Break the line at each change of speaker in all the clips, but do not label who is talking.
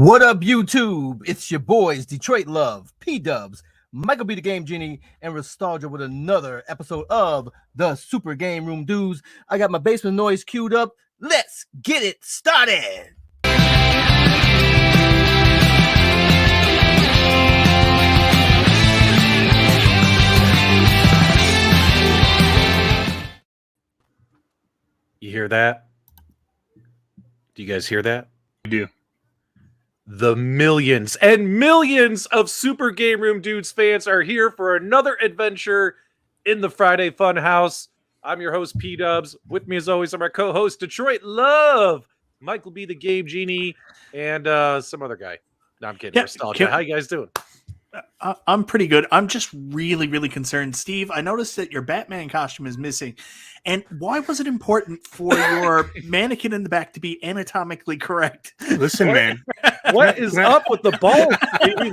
What up, YouTube? It's your boys, Detroit Love, PDubs, MichaelB the Game Genie, and Restalgia with another episode of the Super Game Room Dudes. I got my basement noise queued up. Let's get it started.
You hear that? Do you guys hear that?
I do.
The millions and millions of Super Game Room Dudes fans are here for another adventure in the Friday Fun House. I'm your host, PDubs. With me, as always, I'm our co-host, Detroit Love, MichaelB the Game Genie, and some other guy. No, I'm kidding. Restalgia. How you guys doing?
I'm pretty good. I'm just really concerned. Steve, I noticed that your Batman costume is missing. And why was it important for your mannequin in the back to be anatomically correct?
Listen, man.
What is up with the bulge?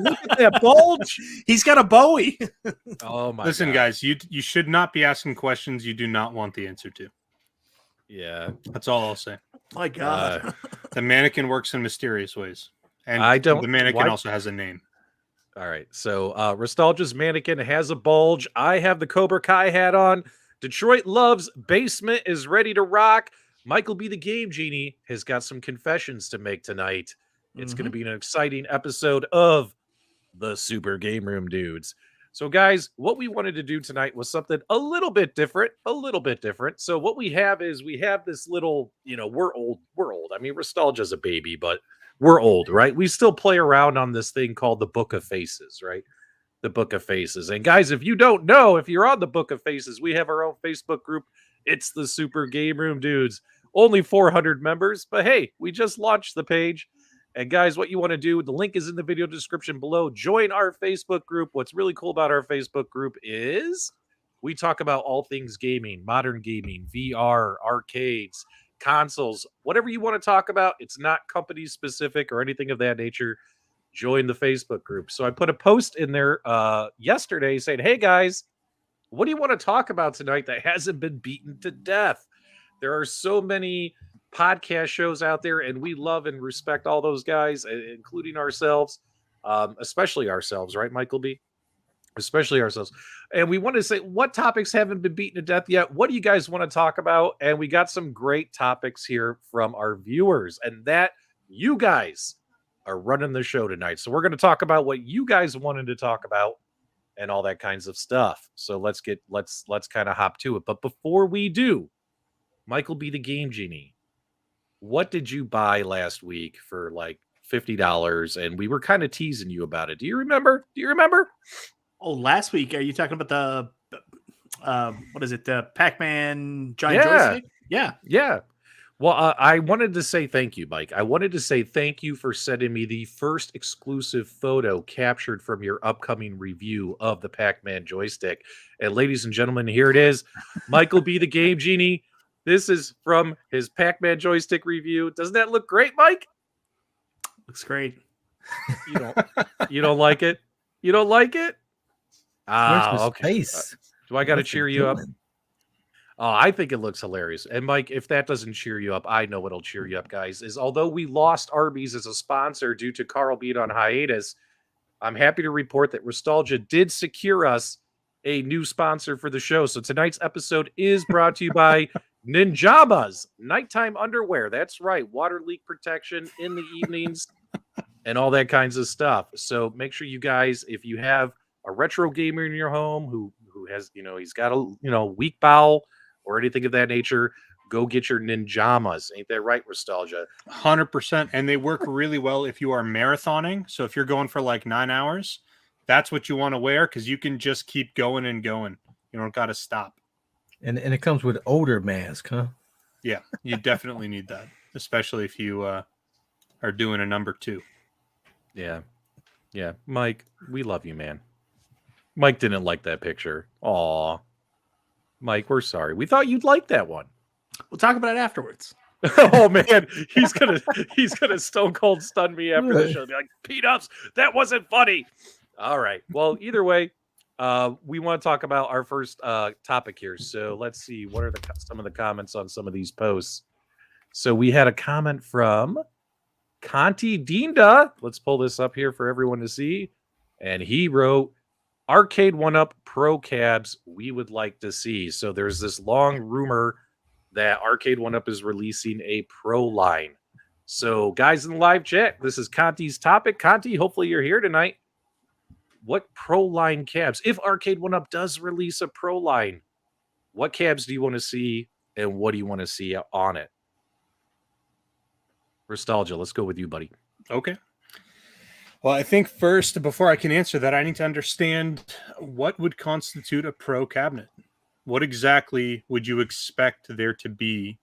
Look at that bulge.
He's got a Bowie.
Oh, my
Listen,
God.
guys, you should not be asking questions you do not want the answer to.
Yeah.
That's all I'll say.
My God.
The mannequin works in mysterious ways. And the mannequin also has a name.
All right, so Restalgia's mannequin has a bulge. I have the Cobra Kai hat on. Detroit Love's basement is ready to rock. MichaelB the Game Genie has got some confessions to make tonight. It's going to be an exciting episode of the Super Game Room Dudes. So, guys, what we wanted to do tonight was something a little bit different. So what we have is we have this little, we're old. I mean, Restalgia's a baby, but we're old, right? We still play around on this thing called the Book of Faces, right? The Book of Faces. And guys, if you don't know, if you're on the Book of Faces, we have our own Facebook group. It's the Super Game Room Dudes. Only 400 members, but hey, we just launched the page. And guys, what you want to do, the link is in the video description below. Join our Facebook group. What's really cool about our Facebook group is we talk about all things gaming, modern gaming, VR, arcades, consoles, whatever you want to talk about. It's not company specific or anything of that nature. Join the Facebook group. So I put a post in there yesterday saying, hey guys, what do you want to talk about tonight that hasn't been beaten to death? There are so many podcast shows out there, and we love and respect all those guys, including ourselves, especially ourselves, right, MichaelB? Especially ourselves. And we want to say, what topics haven't been beaten to death yet? What do you guys want to talk about? And we got some great topics here from our viewers, and that you guys are running the show tonight. So we're going to talk about what you guys wanted to talk about and all that kinds of stuff. So let's kind of hop to it. But before we do, MichaelB the Game Genie, what did you buy last week for like $50? And we were kind of teasing you about it. Do you remember?
Oh, last week, are you talking about the, what is it, the Pac-Man giant joystick?
Yeah. Well, I wanted to say thank you, Mike. I wanted to say thank you for sending me the first exclusive photo captured from your upcoming review of the Pac-Man joystick. And ladies and gentlemen, here it is. MichaelB the Game Genie. This is from his Pac-Man joystick review. Doesn't that look great, Mike?
Looks great.
You don't like it? You don't like it? Okay. Do I got to cheer you up? Oh, I think it looks hilarious. And Mike, if that doesn't cheer you up, I know what'll cheer you up, guys. Is although we lost Arby's as a sponsor due to Carl being on hiatus, I'm happy to report that Restalgia did secure us a new sponsor for the show. So tonight's episode is brought to you by Ninjamas nighttime underwear. That's right. Water leak protection in the evenings and all that kinds of stuff. So make sure you guys, if you have a retro gamer in your home who has, he's got a, weak bowel or anything of that nature, go get your Ninjamas. Ain't that right, Restalgia?
100%. And they work really well if you are marathoning. So if you're going for like 9 hours, that's what you want to wear because you can just keep going and going. You don't got to stop.
And it comes with odor mask, huh?
Yeah, you definitely need that, especially if you are doing a number 2.
Yeah. Mike, we love you, man. Mike didn't like that picture. Aw. Mike, we're sorry. We thought you'd like that one.
We'll talk about it afterwards.
Oh man, he's gonna stone cold stun me after the show. Be like, P-Dubs, that wasn't funny. All right. Well, either way, we want to talk about our first topic here. So let's see, what are some of the comments on some of these posts? So we had a comment from Conti Dinda. Let's pull this up here for everyone to see. And he wrote, Arcade1Up Pro cabs we would like to see. So there's this long rumor that Arcade1Up is releasing a Pro line. So guys in the live chat, this is Conti's topic. Conti, hopefully you're here tonight. What Pro line cabs? If Arcade1Up does release a Pro line, what cabs do you want to see and what do you want to see on it? Restalgia, let's go with you, buddy.
Okay. Well, I think first, before I can answer that, I need to understand what would constitute a pro cabinet. What exactly would you expect there to be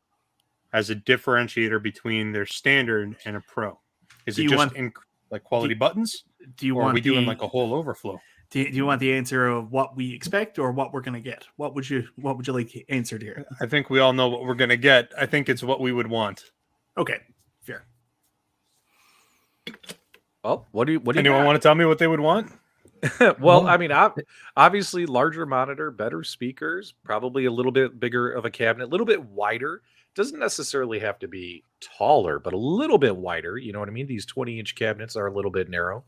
as a differentiator between their standard and a pro? Is it just like quality buttons?
Do you
or
want
are we doing like a whole overflow?
Do you want the answer of what we expect or what we're going to get? What would you like answered here?
I think we all know what we're going to get. I think it's what we would want.
Okay, fair.
Oh, what do you
Anyone want to tell me what they would want?
Well, I mean, obviously larger monitor, better speakers, probably a little bit bigger of a cabinet, a little bit wider. Doesn't necessarily have to be taller, but a little bit wider. You know what I mean? These 20-inch cabinets are a little bit narrow.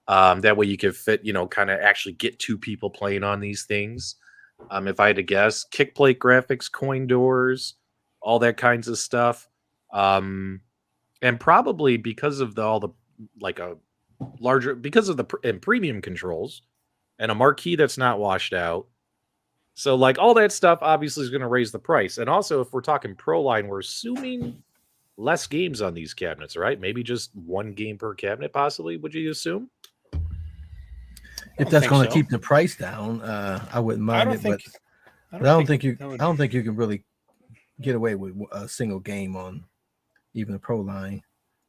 That way you could fit, kind of actually get two people playing on these things. If I had to guess, kick plate graphics, coin doors, all that kinds of stuff. And probably because of because of the premium controls and a marquee that's not washed out. So like all that stuff obviously is going to raise the price. And also if we're talking pro line, we're assuming less games on these cabinets, right? Maybe just one game per cabinet, possibly, would you assume?
If that's going to keep the price down, I wouldn't mind it. But I don't think you can really get away with a single game on even a pro line.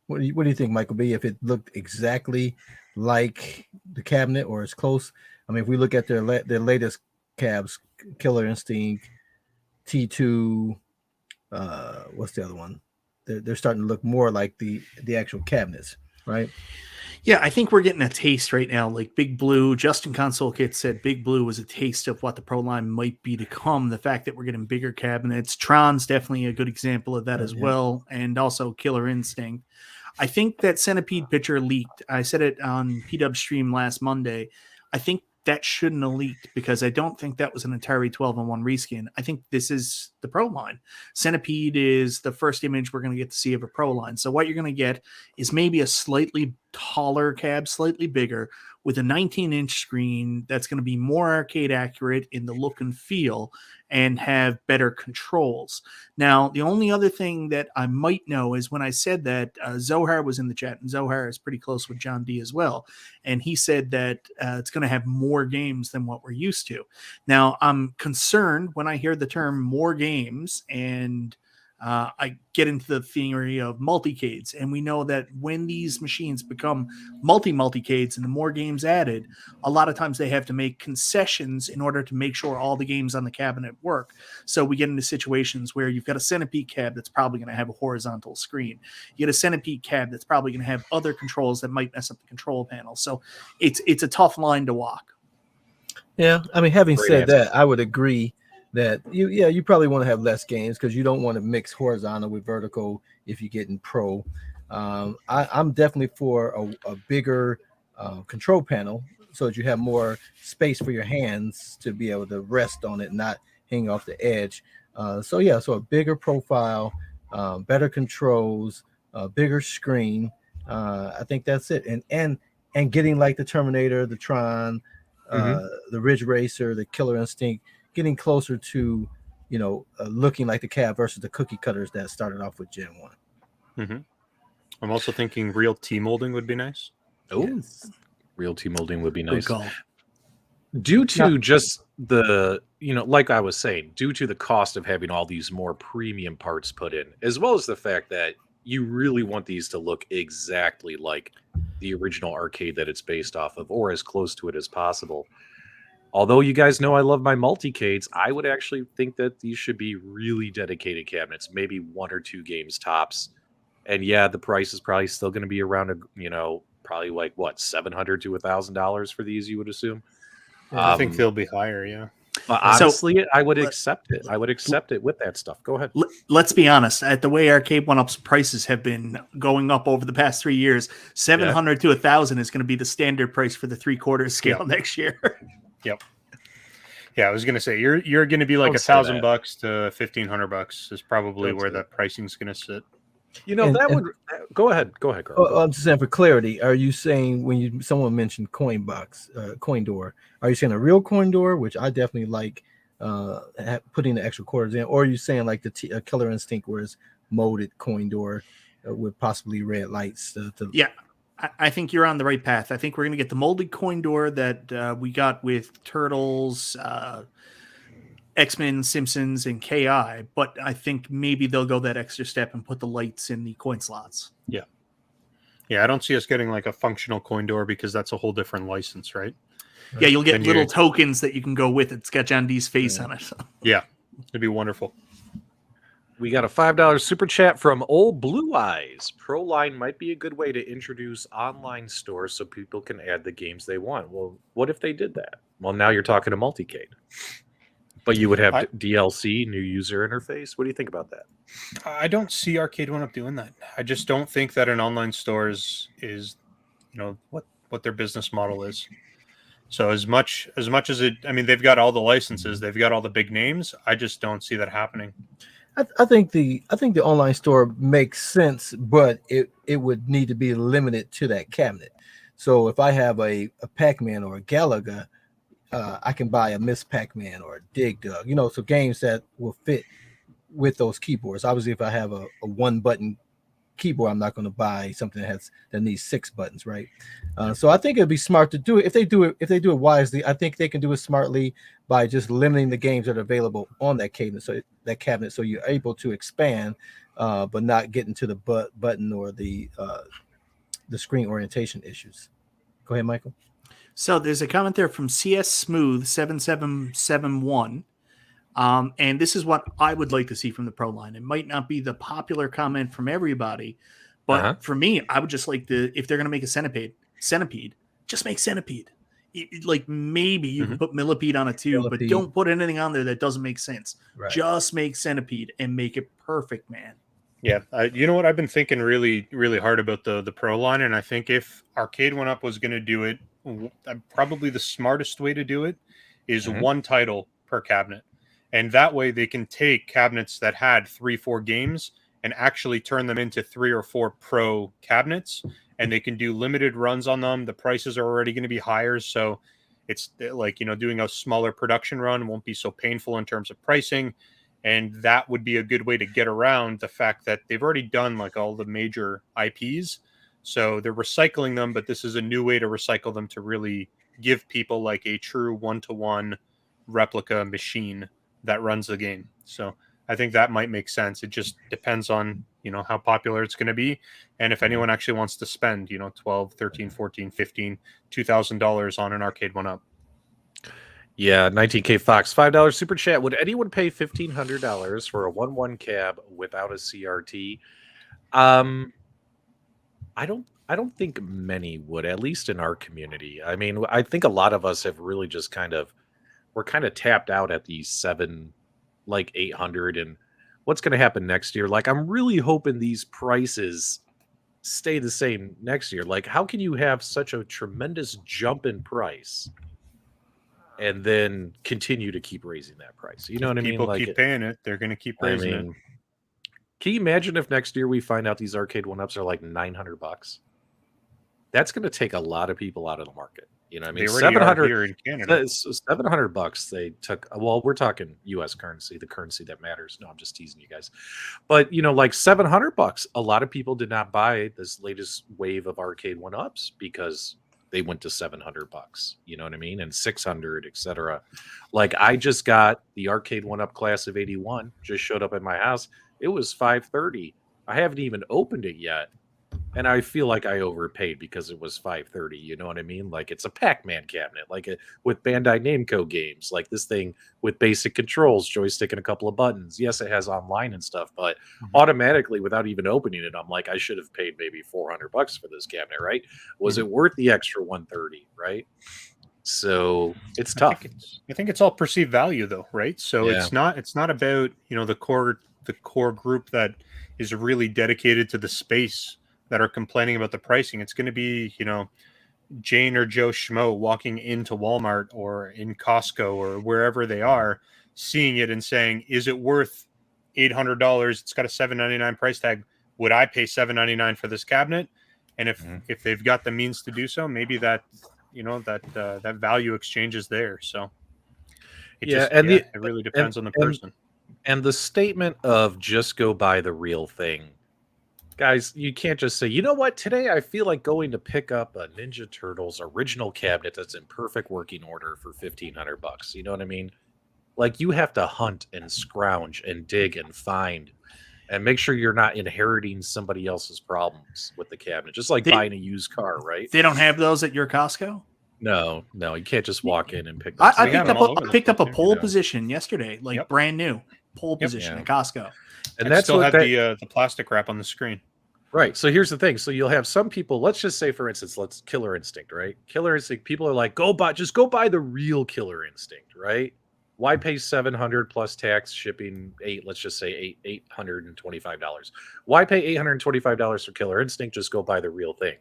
What do you think, MichaelB? If it looked exactly like the cabinet or as close, I mean, if we look at their latest cabs, Killer Instinct, T2, what's the other one? They're starting to look more like the actual cabinets, right?
Yeah, I think we're getting a taste right now. Like Big Blue, Justin Console Kit said Big Blue was a taste of what the Pro line might be to come. The fact that we're getting bigger cabinets. Tron's definitely a good example of that as well. And also Killer Instinct. I think that Centipede picture leaked. I said it on PDubs stream last Monday. I think that shouldn't have leaked because I don't think that was an Atari 12-in-1 reskin. I think this is the Pro line. Centipede is the first image we're going to get to see of a Pro line. So what you're going to get is maybe a slightly taller cab, slightly bigger, with a 19-inch screen that's going to be more arcade accurate in the look and feel and have better controls. Now, the only other thing that I might know is when I said that, Zohar was in the chat, and Zohar is pretty close with John D as well, and he said that it's going to have more games than what we're used to. Now, I'm concerned when I hear the term more games, and I get into the theory of multicades, and we know that when these machines become multicades and the more games added, a lot of times they have to make concessions in order to make sure all the games on the cabinet work. So we get into situations where you've got a Centipede cab that's probably going to have a horizontal screen. You get a Centipede cab that's probably going to have other controls that might mess up the control panel. So it's a tough line to walk.
Yeah, I mean, having said that, I would agree that you probably want to have less games because you don't want to mix horizontal with vertical if you get in pro. I'm definitely for a bigger control panel so that you have more space for your hands to be able to rest on it, not hang off the edge. So a bigger profile, better controls, bigger screen. I think that's it. And getting like the Terminator, the Tron, the Ridge Racer, the Killer Instinct, getting closer to, looking like the cab versus the cookie cutters that started off with Gen 1.
Mm-hmm. I'm also thinking real T-molding would be nice.
Oh, yes. Real T-molding would be nice.
Good call.
Due to just the, like I was saying, due to the cost of having all these more premium parts put in, as well as the fact that you really want these to look exactly like the original arcade that it's based off of, or as close to it as possible. Although you guys know I love my multicades, I would actually think that these should be really dedicated cabinets, maybe 1 or 2 games tops. And yeah, the price is probably still going to be around probably like what, $700 to $1,000 for these, you would assume.
I think they'll be higher, yeah.
But
So-
honestly, I would accept it. I would accept it with that stuff. Go ahead.
Let's be honest. At the way Arcade1Up's prices have been going up over the past 3 years, 700 to 1,000 is going to be the standard price for the 3/4 scale next year.
Yep. Yeah, I was gonna say you're gonna be like
Don't say that.
$1,000 to $1,500 is probably
Don't
where
say
the pricing's gonna sit.
You know,
And-
that
and-
would go ahead. Go ahead, Carl.
I'm just saying for clarity. Are you saying when someone mentioned coin box, coin door? Are you saying a real coin door, which I definitely like, putting the extra quarters in, or are you saying like the Killer Instinct, where it's molded coin door with possibly red lights?
Yeah, I think you're on the right path. I think we're going to get the molded coin door that we got with Turtles, X-Men, Simpsons, and KI, but I think maybe they'll go that extra step and put the lights in the coin slots.
Yeah, I don't see us getting like a functional coin door because that's a whole different license, right?
Yeah, you'll get
Then
little
you-
tokens that you can go with it. Sketch John D's face
Yeah.
on it.
Yeah, it'd be wonderful.
We got a $5 super chat from Old Blue Eyes. Pro Line might be a good way to introduce online stores so people can add the games they want. Well, what if they did that? Well, now you're talking to Multicade. But you would have DLC, new user interface. What do you think about that?
I don't see Arcade1Up doing that. I just don't think that an online store is what their business model is. So as much as it, I mean, they've got all the licenses, they've got all the big names. I just don't see that happening.
I think the online store makes sense, but it would need to be limited to that cabinet. So if I have a Pac-Man or a Galaga, I can buy a Miss Pac-Man or a Dig Dug, so games that will fit with those keyboards. Obviously, if I have a one button keyboard, I'm not going to buy something that needs 6 buttons, right? So I think it'd be smart to do it. If they do it wisely, I think they can do it smartly by just limiting the games that are available on that cabinet. So you're able to expand, but not get into the button or the screen orientation issues. Go ahead, Michael.
So there's a comment there from CS Smooth 7771. And this is what I would like to see from the Pro Line. It might not be the popular comment from everybody, but for me, I would just like if they're going to make a centipede, just make centipede. Like maybe you can put millipede on it too, but don't put anything on there that doesn't make sense.
Right.
Just make centipede and make it perfect, man.
Yeah, you know what? I've been thinking really, really hard about the Pro Line, and I think if Arcade1Up was going to do it, probably the smartest way to do it is one title per cabinet. And that way they can take cabinets that had 3-4 games and actually turn them into 3 or 4 pro cabinets, and they can do limited runs on them. The prices are already going to be higher, so it's like, doing a smaller production run won't be so painful in terms of pricing. And that would be a good way to get around the fact that they've already done like all the major IPs. So they're recycling them, but this is a new way to recycle them to really give people like a true one-to-one replica machine that runs the game. So I think that might make sense. It just depends on, how popular it's going to be. And if anyone actually wants to spend, $12, $13, $14, $15, $2,000 on an Arcade1Up.
Yeah, 19K Fox, $5 super chat. Would anyone pay $1,500 for a 1-1 cab without a CRT? I don't think many would, at least in our community. I mean, I think a lot of us have really just we're kind of tapped out at these 800, and what's going to happen next year? Like, I'm really hoping these prices stay the same next year. Like, how can you have such a tremendous jump in price and then continue to keep raising that price? You know what I mean?
People keep paying it, they're going to keep raising it.
Can you imagine if next year we find out these Arcade1Ups are like $900? That's going to take a lot of people out of the market. You know what I mean?
They already are here in Canada.
$700 they took. Well, we're talking U.S. currency, the currency that matters. No, I'm just teasing you guys. But, like $700, a lot of people did not buy this latest wave of Arcade1Ups because they went to $700. You know what I mean? And 600, etc. Like, I just got the Arcade1Up class of 81, just showed up at my house. It was $530. I haven't even opened it yet. And I feel like I overpaid because it was $530. You know what I mean? Like, it's a Pac-Man cabinet, with Bandai Namco games, like this thing with basic controls, joystick and a couple of buttons. Yes, it has online and stuff, but automatically, without even opening it, I'm like, I should have paid maybe $400 for this cabinet, right? Was it worth the extra $130, right? So it's
I
tough.
think it's all perceived value though, right? So
Yeah.
it's not about, you know, the core group that is really dedicated to the space that are complaining about the pricing. It's going to be, you know, Jane or Joe Schmo walking into Walmart or in Costco or wherever they are, seeing it and saying, is it worth $800? It's got a $799 price tag. Would I pay $799 for this cabinet? And if they've got the means to do so, maybe that, you know, that value exchange is there. So it really depends on the person.
And the statement of just go buy the real thing. Guys, you can't just say, you know what, today I feel like going to pick up a Ninja Turtles original cabinet that's in perfect working order for $1,500. You know what I mean? Like, you have to hunt and scrounge and dig and find and make sure you're not inheriting somebody else's problems with the cabinet. Just like buying a used car, right?
They don't have those at your Costco?
No, you can't just walk in and pick them.
I picked up a pole position yesterday, like brand new pole position at Costco.
And that's
still have the plastic wrap on the screen.
Right. So here's the thing. So you'll have some people, let's just say, for instance, let's Killer Instinct, right? Killer Instinct, people are like, just go buy the real Killer Instinct, right? Why pay $700 plus tax, shipping, let's just say $825. Why pay $825 for Killer Instinct? Just go buy the real thing.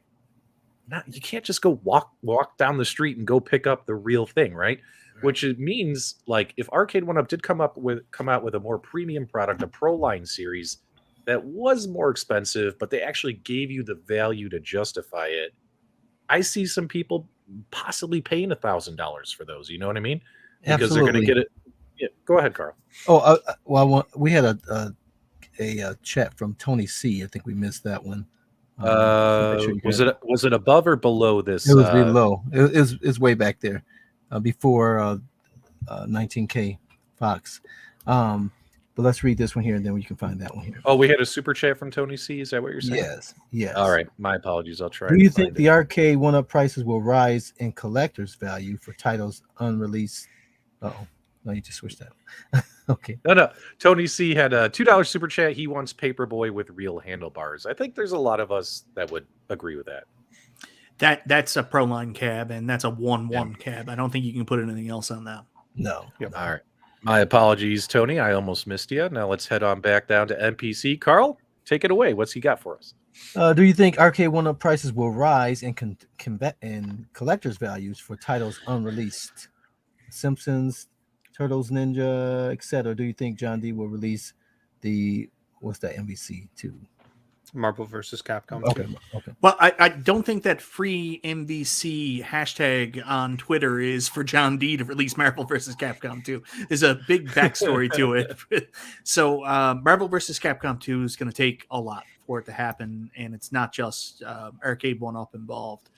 You can't just go walk down the street and go pick up the real thing, right? Which it means, like, if Arcade1Up did come out with a more premium product, a Pro Line series that was more expensive, but they actually gave you the value to justify it, I see some people possibly paying $1,000 for those. You know what I mean? Because they're going to get it. Yeah, go ahead, Carl.
We had a chat from Tony C. I think we missed that one.
Was it above or below this?
It was below. It's way back there, before 19K Fox. But let's read this one here, and then we can find that one here.
Oh, we had a super chat from Tony C. Is that what you're saying?
Yes.
All right. My apologies. I'll try.
Do you think the Arcade1Up prices will rise in collector's value for titles unreleased? No, you just switched that. Okay.
No. Tony C. had a $2 super chat. He wants Paperboy with real handlebars. I think there's a lot of us that would agree with that.
That's a Pro Line cab, and that's a 1-1 cab. I don't think you can put anything else on that.
No.
Yep. All right. My apologies, Tony. I almost missed you. Now let's head on back down to NPC. Carl, take it away. What's he got for us?
Do you think Arcade1Up prices will rise in collector's values for titles unreleased? Simpsons, Turtles Ninja, etc. Do you think John D will release what's that MVC 2?
Marvel versus Capcom.
Okay.
Well, I don't think that free MVC hashtag on Twitter is for John D to release Marvel versus Capcom 2. There's a big backstory to it. So Marvel versus Capcom 2 is going to take a lot for it to happen, and it's not just Arcade1Up involved.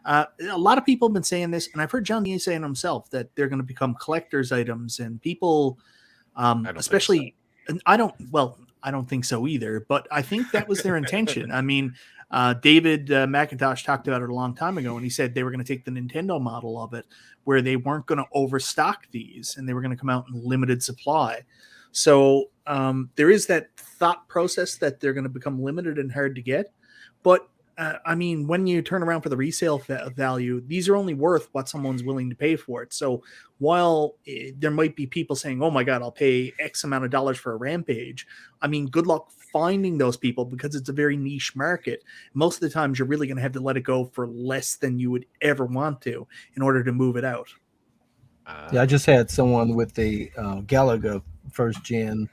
A lot of people have been saying this, and I've heard John D saying himself that they're going to become collector's items, and people, especially, so. I don't think so either, but I think that was their intention. I mean, David McIntosh talked about it a long time ago, and he said they were going to take the Nintendo model of it, where they weren't going to overstock these, and they were going to come out in limited supply. So there is that thought process that they're going to become limited and hard to get. But I mean, when you turn around for the resale value, these are only worth what someone's willing to pay for it. So while there might be people saying, oh my God, I'll pay X amount of dollars for a Rampage. I mean, good luck finding those people because it's a very niche market. Most of the times you're really going to have to let it go for less than you would ever want to in order to move it out.
Yeah, I just had someone with a Galaga first gen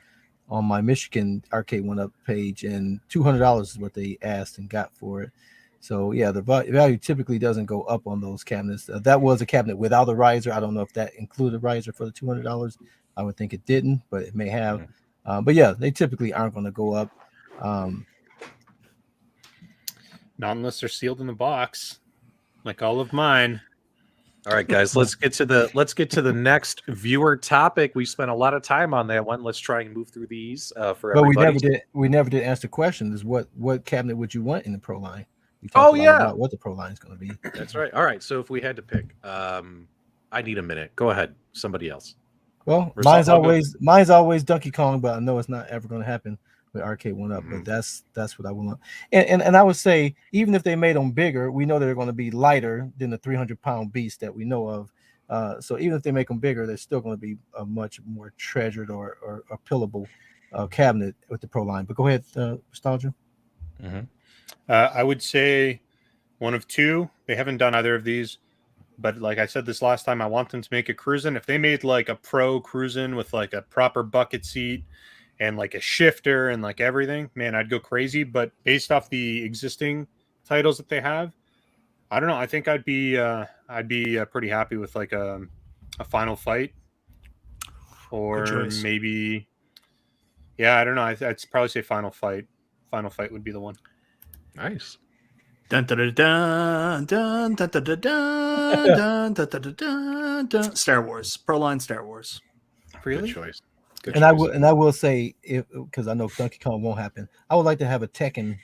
on my Michigan Arcade1Up page, and $200 is what they asked and got for it. So yeah, the value typically doesn't go up on those cabinets. That was a cabinet without a riser. I don't know if that included a riser for the $200. I would think it didn't, but it may have. But yeah, they typically aren't going to go up.
Not unless they're sealed in the box, like all of mine.
All right, guys, let's get to the next viewer topic. We spent a lot of time on that one. Let's try and move through these for everybody.
But we never did ask the question: is what cabinet would you want in the Pro Line? We
talked about
what the Pro Line is going to be.
That's right. All right, so if we had to pick, I need a minute. Go ahead, somebody else.
Well, mine's always Donkey Kong, but I know it's not ever going to happen with Arcade1Up. But that's what I want. And I would say, even if they made them bigger, we know they're going to be lighter than the 300-pound beast that we know of. So even if they make them bigger, they're still going to be a much more treasured or pillable cabinet with the Pro line. But go ahead, Nostalgia.
I would say one of two. They haven't done either of these, but like I said this last time, I want them to make a cruisin'. If they made like a Pro cruisin' with like a proper bucket seat and like a shifter and like everything, man, I'd go crazy. But based off the existing titles that they have, I don't know. I think I'd be pretty happy with like a Final Fight, or maybe, yeah, I don't know. I'd probably say Final Fight. Final Fight would be the one.
Nice.
Dun, dun, dun, dun, dun, dun, dun, dun, dun, dun, dun, dun, dun, dun. Star Wars, Pro Line Star Wars.
Really?
Good choice. Good
And
choice.
I will say, because I know Donkey Kong won't happen, I would like to have a Tekken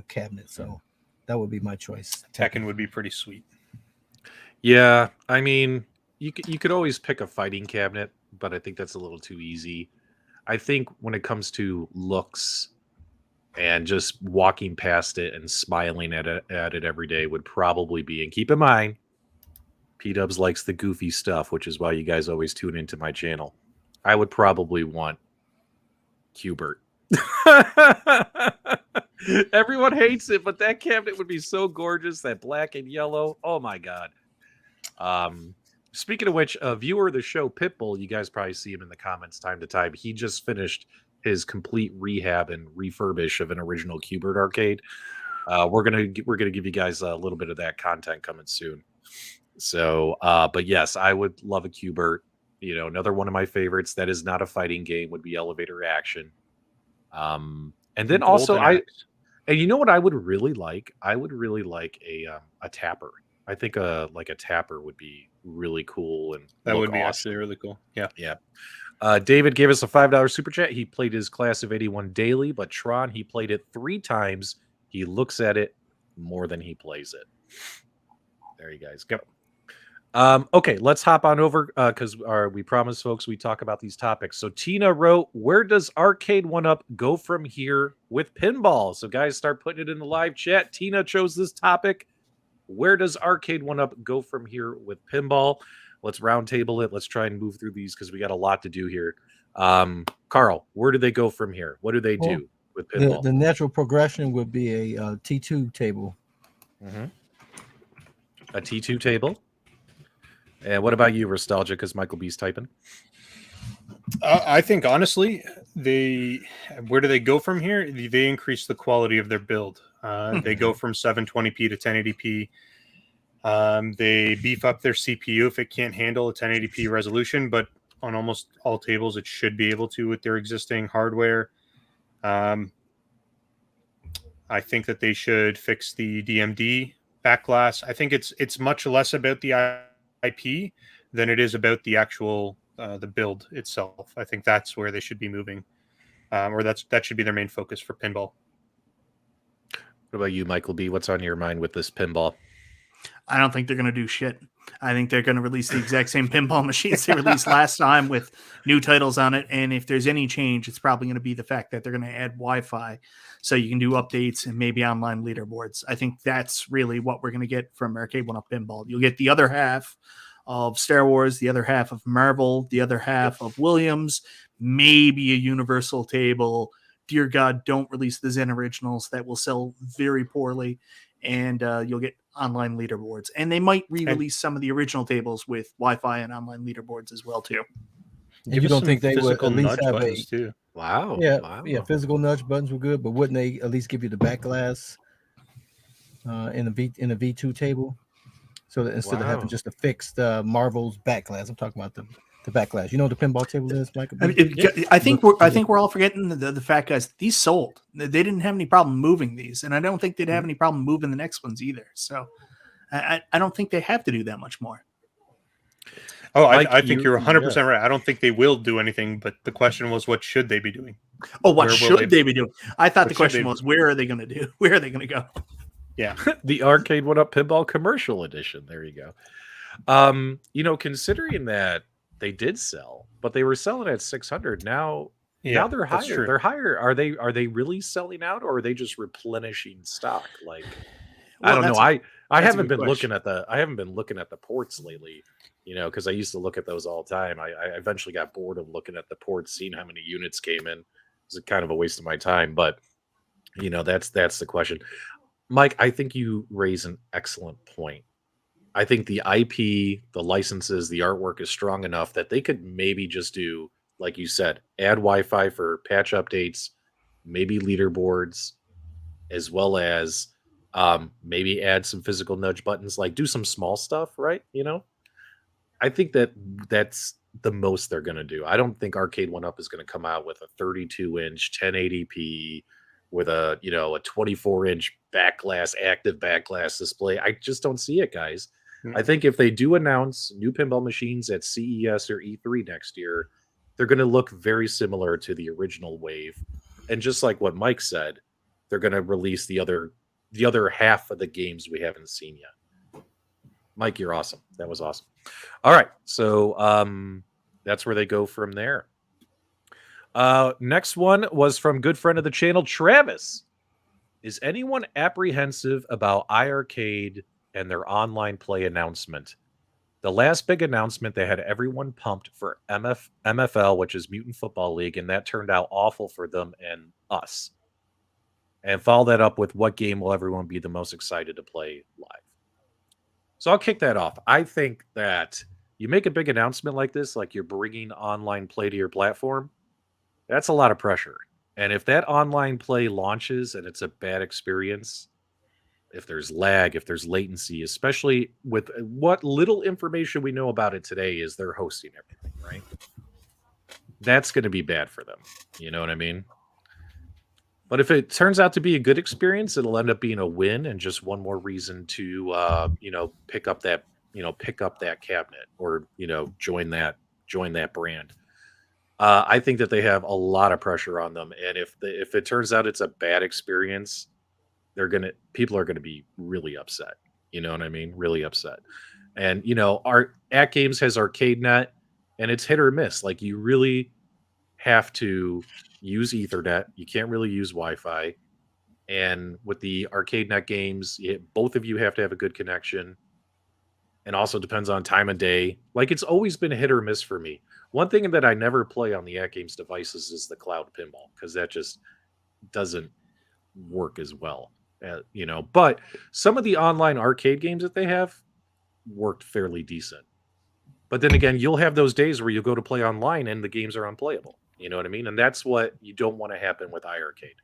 cabinet. So that would be my choice.
Tekken would be pretty sweet.
Yeah, I mean, you could always pick a fighting cabinet, but I think that's a little too easy. I think when it comes to looks and just walking past it and smiling at it every day would probably be. And keep in mind, PDubs likes the goofy stuff, which is why you guys always tune into my channel. I would probably want Q*bert. Everyone hates it, but that cabinet would be so gorgeous. That black and yellow. Oh my god. Speaking of which, a viewer of the show, Pitbull, you guys probably see him in the comments time to time. He just finished his complete rehab and refurbish of an original Q*bert arcade. We're gonna give you guys a little bit of that content coming soon. So, but yes, I would love a Q*bert. You know, another one of my favorites that is not a fighting game would be Elevator Action. And then also and you know what I would really like? I would really like a tapper. I think a tapper would be really cool, and
that would be
awesome.
actually really cool. Yeah.
Yeah. David gave us a $5 super chat. He played his Class of 81 daily, but Tron, he played it 3 times. He looks at it more than he plays it. There you guys go. Okay, let's hop on over because we promised folks we talk about these topics. So Tina wrote, where does Arcade1Up go from here with pinball? So guys, start putting it in the live chat. Tina chose this topic. Where does Arcade1Up go from here with pinball? Let's roundtable it. Let's try and move through these because we got a lot to do here. Carl, where do they go from here? What do they do with pinball?
The natural progression would be a T2 table.
Mm-hmm. A T2 table. And what about you, Restalgia? Because Michael B's typing.
I think honestly, where do they go from here? They increase the quality of their build. They go from 720p to 1080p. They beef up their CPU if it can't handle a 1080p resolution, but on almost all tables, it should be able to with their existing hardware. I think that they should fix the DMD back glass. I think it's much less about the IP than it is about the actual the build itself. I think that's where they should be moving, or that should be their main focus for pinball.
What about you, Michael B? What's on your mind with this pinball?
I don't think they're going to do shit. I think they're going to release the exact same pinball machines they released last time with new titles on it. And if there's any change, it's probably going to be the fact that they're going to add Wi-Fi so you can do updates and maybe online leaderboards. I think that's really what we're going to get from Arcade1Up Pinball. You'll get the other half of Star Wars, the other half of Marvel, the other half of Williams, maybe a Universal table. Dear God, don't release the Zen Originals. That will sell very poorly. And you'll get online leaderboards. And they might re-release some of the original tables with Wi-Fi and online leaderboards as well, too.
And you don't think they would at least have
too?
Wow.
Yeah,
wow.
yeah. Physical nudge buttons were good, but wouldn't they at least give you the back glass in a V2 table? So that instead of having just a fixed Marvel's back glass, I'm talking about the back glass. You know what the pinball table is, Michael?
I think we're all forgetting the fact, guys. These sold. They didn't have any problem moving these, and I don't think they'd have any problem moving the next ones either. So I don't think they have to do that much more.
Oh, I think you're 100% right. I don't think they will do anything, but the question was, what should they be doing?
Oh, what should they be doing? I thought the question was, where are they going to do? Where are they going to go?
Yeah.
The Arcade1Up Pinball Commercial Edition. There you go. Considering that they did sell, but they were selling at 600. Now they're higher.
True.
They're higher. Are they really selling out, or are they just replenishing stock? Like, I don't know. I
That's a
haven't
good
been
question.
looking at the ports lately, because I used to look at those all the time. I eventually got bored of looking at the ports, seeing how many units came in. It was kind of a waste of my time, but that's the question. Mike, I think you raise an excellent point. I think the IP, the licenses, the artwork is strong enough that they could maybe just do, like you said, add Wi-Fi for patch updates, maybe leaderboards, as well as maybe add some physical nudge buttons, like do some small stuff, right? I think that's the most they're going to do. I don't think Arcade1Up is going to come out with a 32-inch 1080p with a 24-inch active back glass display. I just don't see it, guys. I think if they do announce new pinball machines at CES or E3 next year, they're going to look very similar to the original wave. And just like what Mike said, they're going to release the other half of the games we haven't seen yet. Mike, you're awesome. That was awesome. All right, so that's where they go from there. Next one was from good friend of the channel, Travis. Is anyone apprehensive about iArcade and their online play announcement? The last big announcement, they had everyone pumped for MFL, which is Mutant Football League, and that turned out awful for them and us. And follow that up with what game will everyone be the most excited to play live? So I'll kick that off. I think that you make a big announcement like this, like you're bringing online play to your platform, that's a lot of pressure. And if that online play launches and it's a bad experience, if there's lag, if there's latency, especially with what little information we know about it today is they're hosting everything, right? That's going to be bad for them. You know what I mean? But if it turns out to be a good experience, it'll end up being a win and just one more reason to, pick up that cabinet or, join that brand. I think that they have a lot of pressure on them. And if it turns out it's a bad experience, people are going to be really upset. You know what I mean? Really upset. And, our AtGames has ArcadeNet and it's hit or miss. Like you really have to use Ethernet. You can't really use Wi-Fi. And with the ArcadeNet games, both of you have to have a good connection. And also depends on time of day. Like it's always been hit or miss for me. One thing that I never play on the AtGames devices is the cloud pinball because that just doesn't work as well. But some of the online arcade games that they have worked fairly decent. But then again, you'll have those days where you go to play online and the games are unplayable. You know what I mean? And that's what you don't want to happen with iArcade.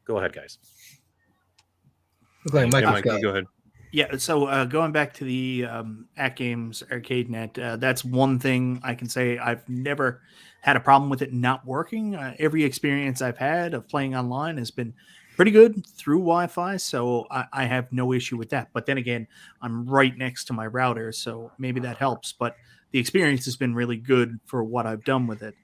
Go ahead, guys.
Okay,
Mike, go ahead.
Yeah, so going back to the AtGames ArcadeNet, that's one thing I can say I've never had a problem with it not working. Every experience I've had of playing online has been pretty good through Wi-Fi, so I have no issue with that. But then again, I'm right next to my router, so maybe that helps. But the experience has been really good for what I've done with it.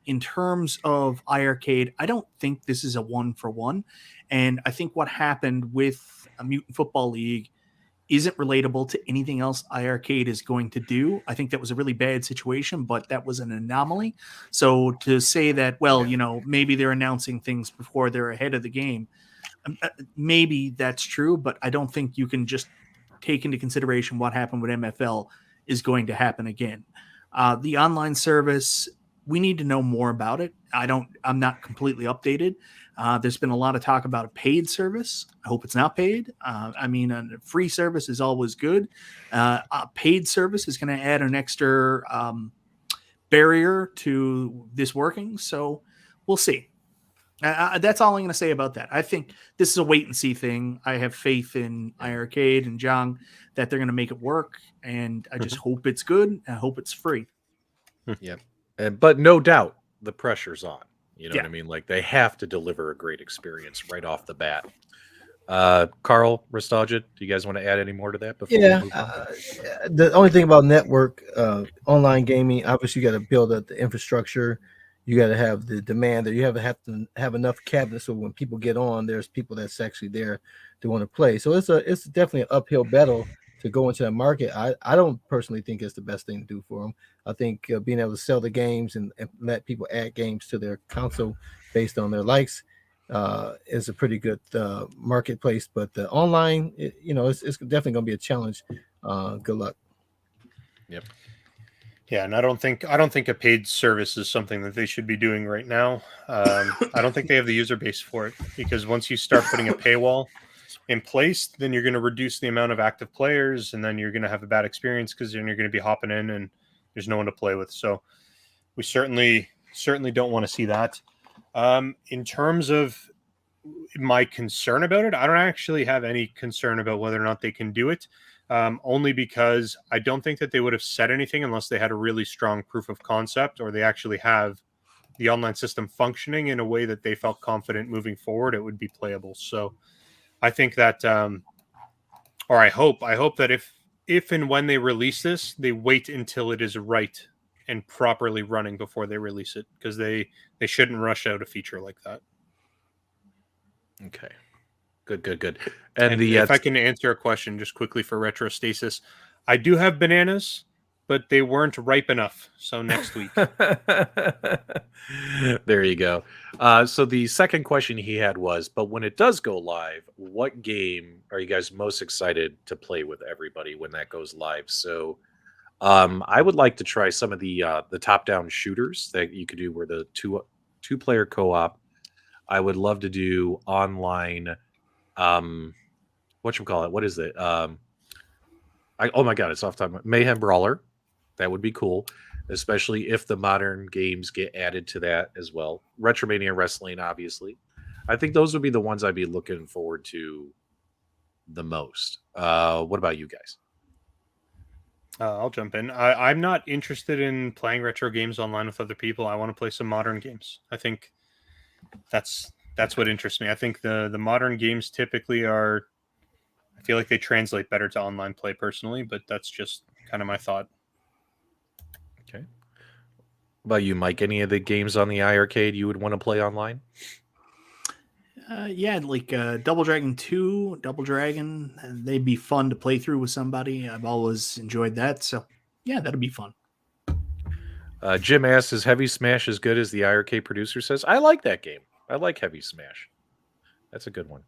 In terms of iArcade, I don't think this is a one-for-one. And I think what happened with a Mutant Football League isn't relatable to anything else iArcade is going to do. I think that was a really bad situation, but that was an anomaly. So to say that, well, maybe they're announcing things before they're ahead of the game, maybe that's true, but I don't think you can just take into consideration what happened with MFL is going to happen again. The online service, we need to know more about it. I'm not completely updated. There's been a lot of talk about a paid service. I hope it's not paid. A free service is always good. A paid service is going to add an extra barrier to this working. So we'll see. That's all I'm going to say about that. I think this is a wait and see thing. I have faith in iArcade and Jong that they're going to make it work. And I just hope it's good. I hope it's free.
Yeah. But no doubt the pressure's on. You know what I mean? Like they have to deliver a great experience right off the bat. Carl, Restalgia, do you guys want to add any more to that? Before we move on?
The only thing about network online gaming, obviously you got to build up the infrastructure. You got to have the demand that you have to have enough cabinets so when people get on, there's people that's actually there to want to play. So it's definitely an uphill battle to go into the market. I don't personally think it's the best thing to do for them. I think being able to sell the games and let people add games to their console based on their likes is a pretty good marketplace. But the online, it's definitely going to be a challenge. Good luck.
Yep.
Yeah, and I don't think a paid service is something that they should be doing right now. I don't think they have the user base for it, because once you start putting a paywall in place, then you're going to reduce the amount of active players, and then you're going to have a bad experience, because then you're going to be hopping in and there's no one to play with. So we certainly don't want to see that. In terms of my concern about it, I don't actually have any concern about whether or not they can do it. Only because I don't think that they would have said anything unless they had a really strong proof of concept, or they actually have the online system functioning in a way that they felt confident moving forward it would be playable. So I think that, or I hope that if and when they release this, they wait until it is right and properly running before they release it, because they shouldn't rush out a feature like that.
Okay. Good.
And if I can answer a question just quickly for Retrostasis, I do have bananas, but they weren't ripe enough. So next week.
There you go. So the second question he had was, but when it does go live, what game are you guys most excited to play with everybody when that goes live? So I would like to try some of the top-down shooters that you could do where the two-player co-op. I would love to do online whatchamacallit, what is it? Oh my god, it's off the top. Mayhem Brawler. That would be cool, especially if the modern games get added to that as well. Retromania Wrestling, obviously. I think those would be the ones I'd be looking forward to the most. What about you guys?
I'll jump in. I'm not interested in playing retro games online with other people. I want to play some modern games. I think that's what interests me. I think the modern games typically are, I feel like they translate better to online play personally, but that's just kind of my thought.
Okay. What about you, Mike? Any of the games on the iArcade you would want to play online?
Yeah, like Double Dragon 2, Double Dragon. They'd be fun to play through with somebody. I've always enjoyed that. So, yeah, that'd be fun.
Jim asks, is Heavy Smash as good as the iArcade producer says? I like that game. I like Heavy Smash. That's a good one.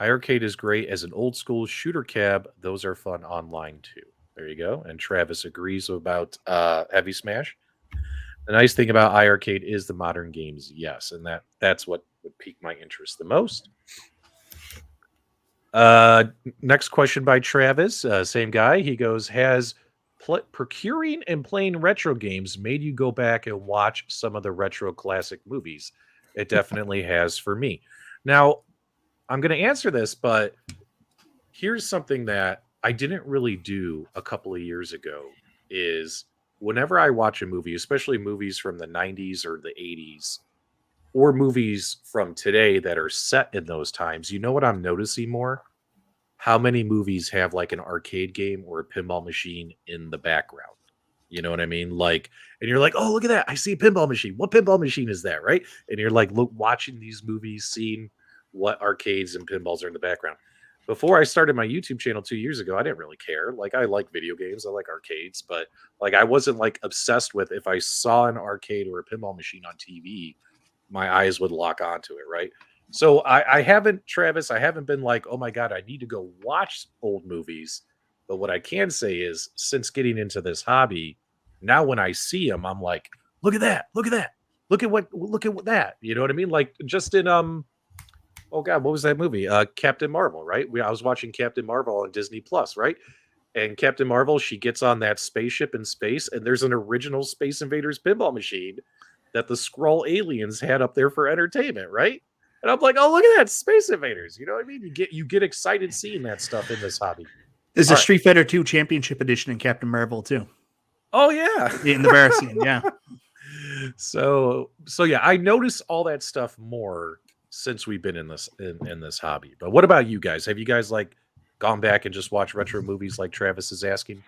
iArcade is great as an old school shooter cab. Those are fun online too. There you go. And Travis agrees about Heavy Smash. The nice thing about iArcade is the modern games, yes, and that's what would pique my interest the most. Next question by Travis, same guy. He goes, has procuring and playing retro games made you go back and watch some of the retro classic movies? It definitely has for me. Now, I'm going to answer this, but here's something that I didn't really do a couple of years ago is whenever I watch a movie, especially movies from the 90s or the 80s, or movies from today that are set in those times, you know what I'm noticing more? How many movies have like an arcade game or a pinball machine in the background? You know what I mean? Like, and you're like, oh, look at that. I see a pinball machine. What pinball machine is that? Right. And you're like, look, watching these movies, seeing what arcades and pinballs are in the background. Before I started my YouTube channel 2 years ago, I didn't really care. Like, I like video games. I like arcades, but like, I wasn't like obsessed with if I saw an arcade or a pinball machine on TV, my eyes would lock onto it. Right. So I haven't, Travis, I haven't been like, oh my God, I need to go watch old movies. But what I can say is since getting into this hobby, now when I see them, I'm like, look at that. Look at that. Look at what that, you know what I mean? Like just in, oh God, what was that movie? Captain Marvel, right? I was watching Captain Marvel on Disney Plus, right? And Captain Marvel, she gets on that spaceship in space and there's an original Space Invaders pinball machine that the Skrull aliens had up there for entertainment, right? And I'm like, oh, look at that, Space Invaders. You know what I mean? You get excited seeing that stuff in this hobby.
There's a Street Fighter 2 Championship Edition in Captain Marvel too.
Oh yeah,
in the bar scene, yeah.
So yeah, I notice all that stuff more since we've been in this hobby. But what about you guys? Have you guys like gone back and just watched retro movies like Travis is asking?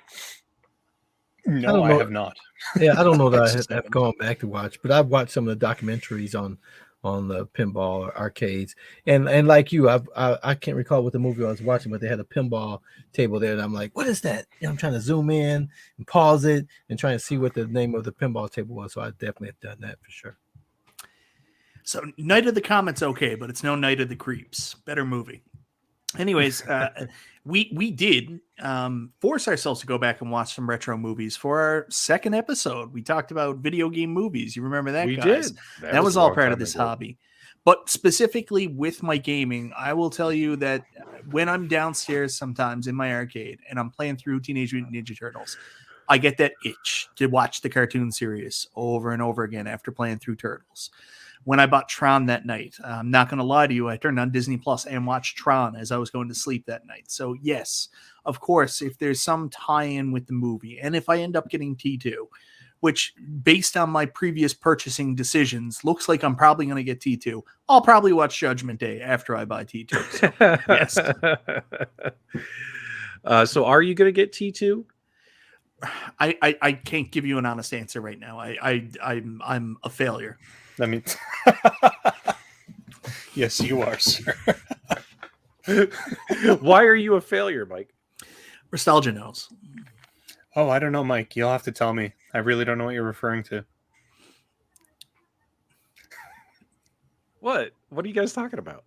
No, I have not.
Yeah, I don't know that I have gone back to watch, but I've watched some of the documentaries on the pinball arcades, and like you, I can't recall what the movie I was watching, but they had a pinball table there, and I'm like, what is that? And I'm trying to zoom in and pause it and trying to see what the name of the pinball table was. So I definitely have done that for sure.
So Night of the Comet's okay, but it's no Night of the Creeps. Better movie. Anyways, we did force ourselves to go back and watch some retro movies for our second episode. We talked about video game movies. You remember that,
We
guys?
did.
That was all part of this hobby. But specifically with my gaming, I will tell you that when I'm downstairs sometimes in my arcade and I'm playing through Teenage Mutant Ninja Turtles, I get that itch to watch the cartoon series over and over again after playing through Turtles. When I bought Tron that night, I'm not going to lie to you, I turned on Disney Plus and watched Tron as I was going to sleep that night. So yes, of course, if there's some tie-in with the movie, and if I end up getting T2, which based on my previous purchasing decisions, looks like I'm probably going to get T2, I'll probably watch Judgment Day after I buy T2. So, yes.
So are you going to get T2?
I can't give you an honest answer right now. I'm a failure.
I mean, yes, you are, sir.
Why are you a failure, Mike?
Restalgia knows.
Oh, I don't know, Mike. You'll have to tell me. I really don't know what you're referring to.
What? What are you guys talking about?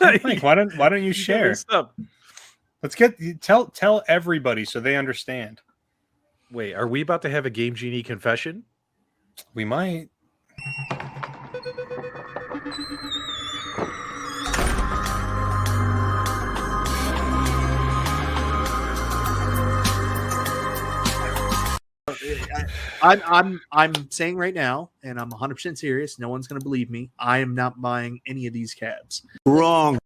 Mike, why don't you share? Let's tell everybody so they understand.
Wait, are we about to have a Game Genie confession?
We might.
I'm saying right now, and I'm 100% serious. No one's going to believe me. I am not buying any of these cabs.
Wrong.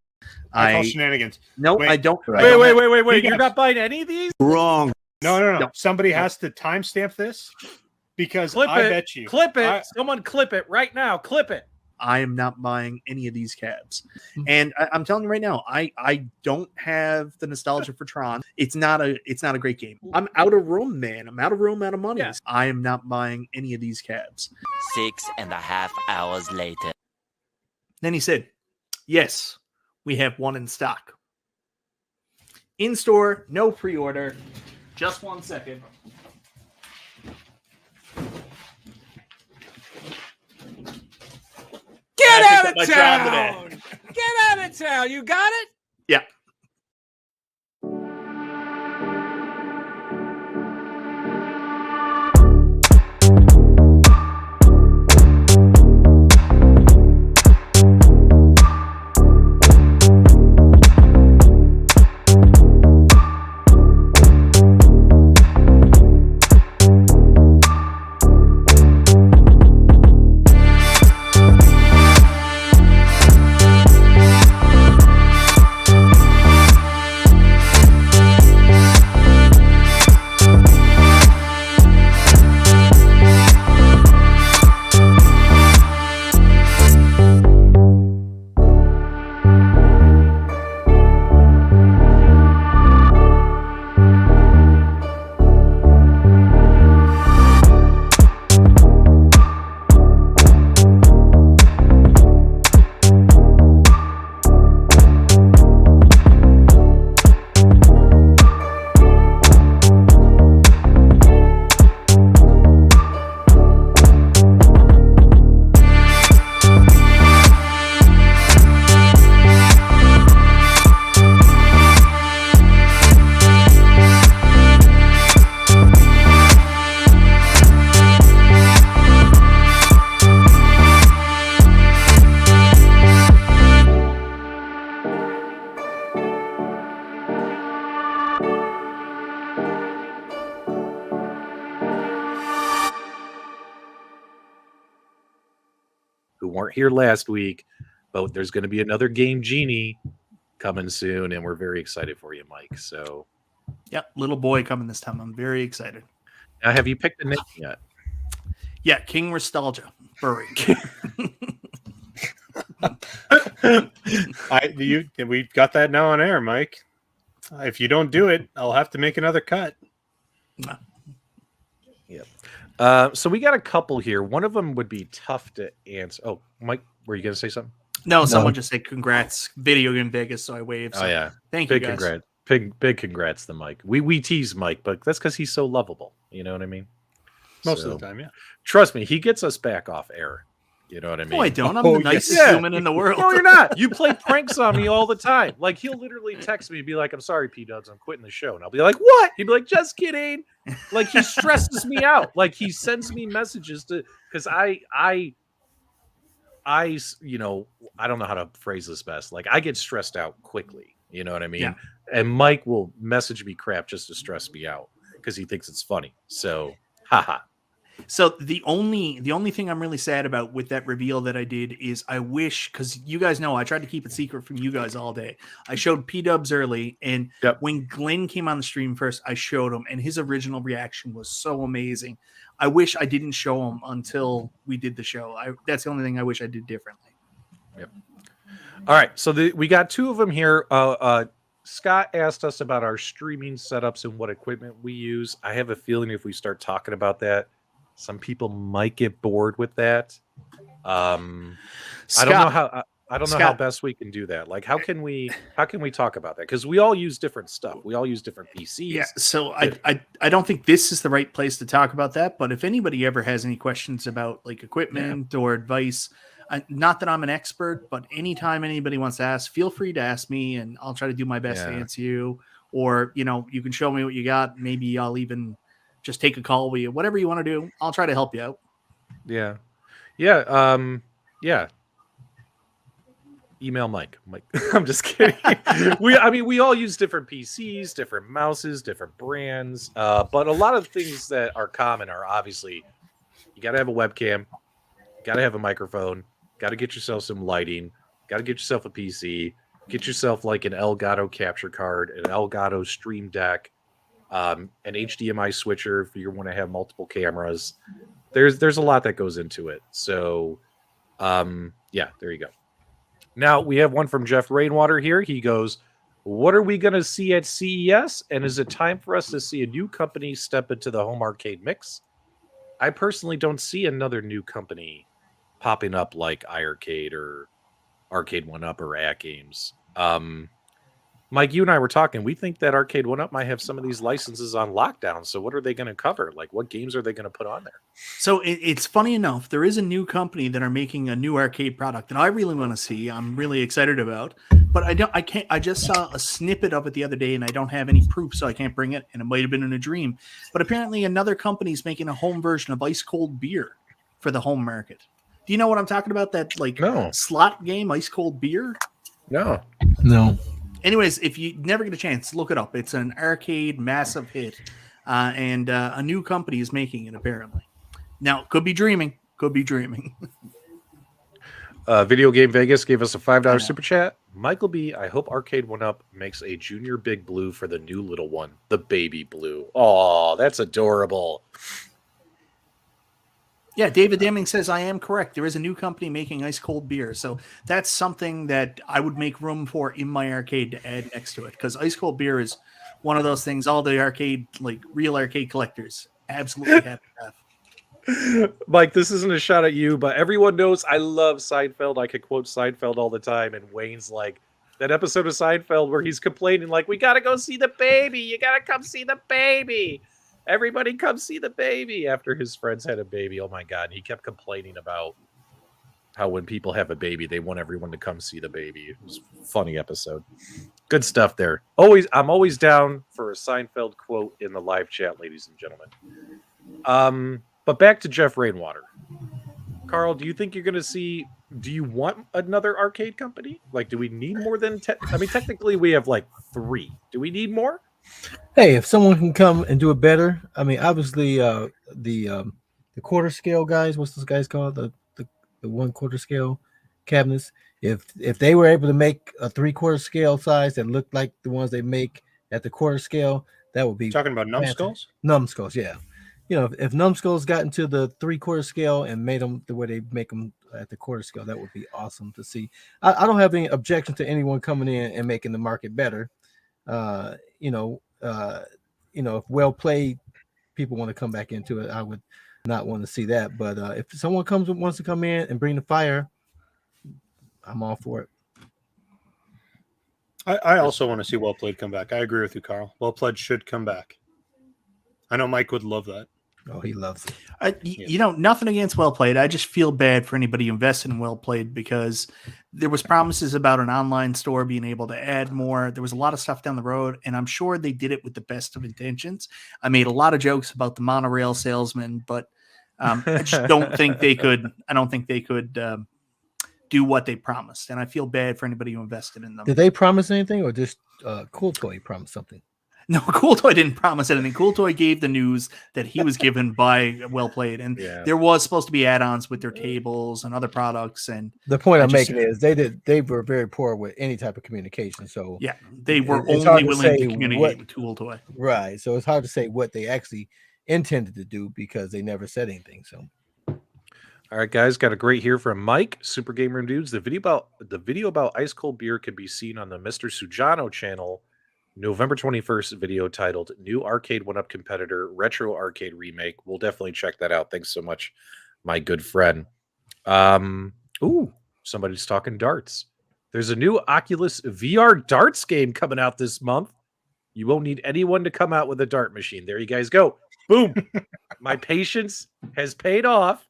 I call shenanigans.
No,
Wait.
I don't.
Wait. You're not buying any of these?
Wrong.
No. Somebody has to timestamp this because I bet you.
Clip it. Someone clip it right now. Clip it.
I am not buying any of these cabs. And I'm telling you right now, I don't have the nostalgia for Tron. It's not a great game. I'm out of room, man. I'm out of room, out of money.
Yeah.
I am not buying any of these cabs.
6.5 hours later.
Then he said, yes, we have one in stock. In store, no pre-order. Just 1 second.
Get out of town! Get out of town! You got it?
Yeah.
Who weren't here last week, but there's going to be another Game Genie coming soon, and we're very excited for you, Mike. So,
Yep, little boy coming this time. I'm very excited.
now, have you picked the name yet?
Yeah, King Restalgia. Bury.
We've got that now on air, Mike. If you don't do it, I'll have to make another cut.
So we got a couple here. One of them would be tough to answer. Oh, Mike, were you going to say something?
No, someone just said congrats, Video Game Vegas, so I waved. So
Oh yeah,
thank
big
you guys.
congrats, big congrats to Mike. We tease Mike, but that's because he's so lovable. You know what I mean?
Most of the time, yeah.
Trust me, he gets us back off air. You know what I mean?
No, I don't. I'm
Oh,
the nicest
yeah.
human in the world.
No, you're not. You play pranks on me all the time. Like, he'll literally text me and be like, I'm sorry, PDubs, I'm quitting the show. And I'll be like, what? He'd be like, just kidding. Like, he stresses me out. Like, he sends me messages because you know, I don't know how to phrase this best. Like, I get stressed out quickly. You know what I mean?
Yeah.
And Mike will message me crap just to stress me out because he thinks it's funny. So, haha.
So the only thing I'm really sad about with that reveal that I did is I wish, because you guys know I tried to keep it secret from you guys all day. I showed PDubs early, and when Glenn came on the stream first, I showed him, and his original reaction was so amazing. I wish I didn't show him until we did the show. That's the only thing I wish I did differently.
Yep. All right, so we got two of them here. Scott asked us about our streaming setups and what equipment we use. I have a feeling if we start talking about that, some people might get bored with that. I don't know how best we can do that. Like, how can we talk about that? Because we all use different stuff. We all use different PCs.
Yeah. So I don't think this is the right place to talk about that. But if anybody ever has any questions about like equipment or advice, not that I'm an expert, but anytime anybody wants to ask, feel free to ask me, and I'll try to do my best to answer you. Or you can show me what you got. Maybe I'll even just take a call with you, whatever you want to do. I'll try to help you out.
Yeah. Email Mike. I'm just kidding. we all use different PCs, different mouses, different brands. But a lot of things that are common are obviously you got to have a webcam, got to have a microphone, got to get yourself some lighting, got to get yourself a PC, get yourself like an Elgato capture card, an Elgato Stream Deck, an HDMI switcher if you want to have multiple cameras. There's a lot that goes into it. So, there you go. Now we have one from Jeff Rainwater here. He goes, what are we going to see at CES? And is it time for us to see a new company step into the home arcade mix? I personally don't see another new company popping up like iiRcade or Arcade1Up or AtGames. Mike, you and I were talking. We think that Arcade1Up might have some of these licenses on lockdown. So what are they going to cover? Like, what games are they going to put on there?
So it's funny enough. There is a new company that are making a new arcade product that I really want to see. I'm really excited about, but I just saw a snippet of it the other day, and I don't have any proof, so I can't bring it. And it might have been in a dream. But apparently, another company is making a home version of ice cold beer for the home market. Do you know what I'm talking about? That slot game, ice cold beer?
No.
Anyways, if you never get a chance, look it up. It's an arcade massive hit, and a new company is making it, apparently. Now, could be dreaming.
Video Game Vegas gave us a $5 super chat. Michael B, I hope Arcade1Up makes a junior Big Blue for the new little one, the baby blue. Oh, that's adorable.
Yeah, David Deming says I am correct. There is a new company making ice cold beer. So that's something that I would make room for in my arcade to add next to it. Because ice cold beer is one of those things all the arcade, like real arcade collectors, absolutely have to have.
Mike, this isn't a shot at you, but everyone knows I love Seinfeld. I could quote Seinfeld all the time. And Wayne's like, that episode of Seinfeld where he's complaining, like, we got to go see the baby. You got to come see the baby. Everybody come see the baby after his friends had a baby. Oh my God. And he kept complaining about how when people have a baby, they want everyone to come see the baby. It was a funny episode. Good stuff there. I'm always down for a Seinfeld quote in the live chat, ladies and gentlemen. But back to Jeff Rainwater. Carl, do you think you're going to see, do you want another arcade company? Like, do we need more than, technically we have like 3. Do we need more?
Hey, if someone can come and do it better, I mean, obviously, the quarter scale guys, what's those guys called? The 1/4 scale cabinets. If they were able to make a 3/4 scale size that looked like the ones they make at the quarter scale, that would be
talking about numbskulls.
Numbskulls, yeah. If numbskulls got into the 3/4 scale and made them the way they make them at the quarter scale, that would be awesome to see. I don't have any objection to anyone coming in and making the market better. If well played people want to come back into it, I would not want to see that. But if someone wants to come in and bring the fire, I'm all for it.
I also want to see well played come back. I agree with you, Carl. Well played should come back. I know Mike would love that.
Oh, he loves it.
You know, nothing against Well Played. I just feel bad for anybody who invested in Well Played because there was promises about an online store being able to add more. There was a lot of stuff down the road, and I'm sure they did it with the best of intentions. I made a lot of jokes about the monorail salesman, but I just don't think they could. I don't think they could do what they promised, and I feel bad for anybody who invested in them.
Did they promise anything, or just Cool Toy promised something?
No, Cool Toy didn't promise anything. Cool Toy gave the news that he was given by Well Played, and there was supposed to be add-ons with their tables and other products. And
the point I'm making is they were very poor with any type of communication. So
yeah, they were only willing to communicate with Cool Toy.
Right. So it's hard to say what they actually intended to do because they never said anything. So.
All right, guys, got a great here from Mike, Super Game Room Dudes. The video about ice cold beer can be seen on the Mr. Sujano channel. November 21st video titled New Arcade1Up Competitor Retro Arcade Remake. We'll definitely check that out. Thanks so much, my good friend. Ooh, somebody's talking darts. There's a new Oculus VR darts game coming out this month. You won't need anyone to come out with a dart machine. There you guys go. Boom. My patience has paid off,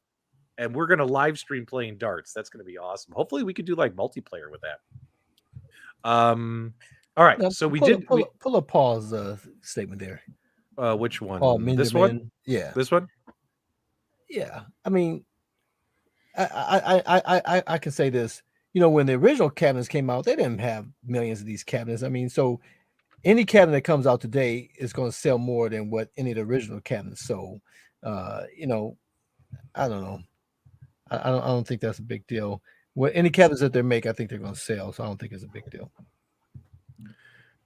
and we're going to live stream playing darts. That's going to be awesome. Hopefully we could do like multiplayer with that. All right,
now,
so
pull a pause statement there.
Which one? This one?
Yeah,
this one.
Yeah, I mean, I can say this. You know, when the original cabinets came out, they didn't have millions of these cabinets. I mean, so any cabinet that comes out today is going to sell more than what any of the original cabinets sold. You know, I don't know. I don't think that's a big deal. What any cabinets that they make, I think they're going to sell. So I don't think it's a big deal.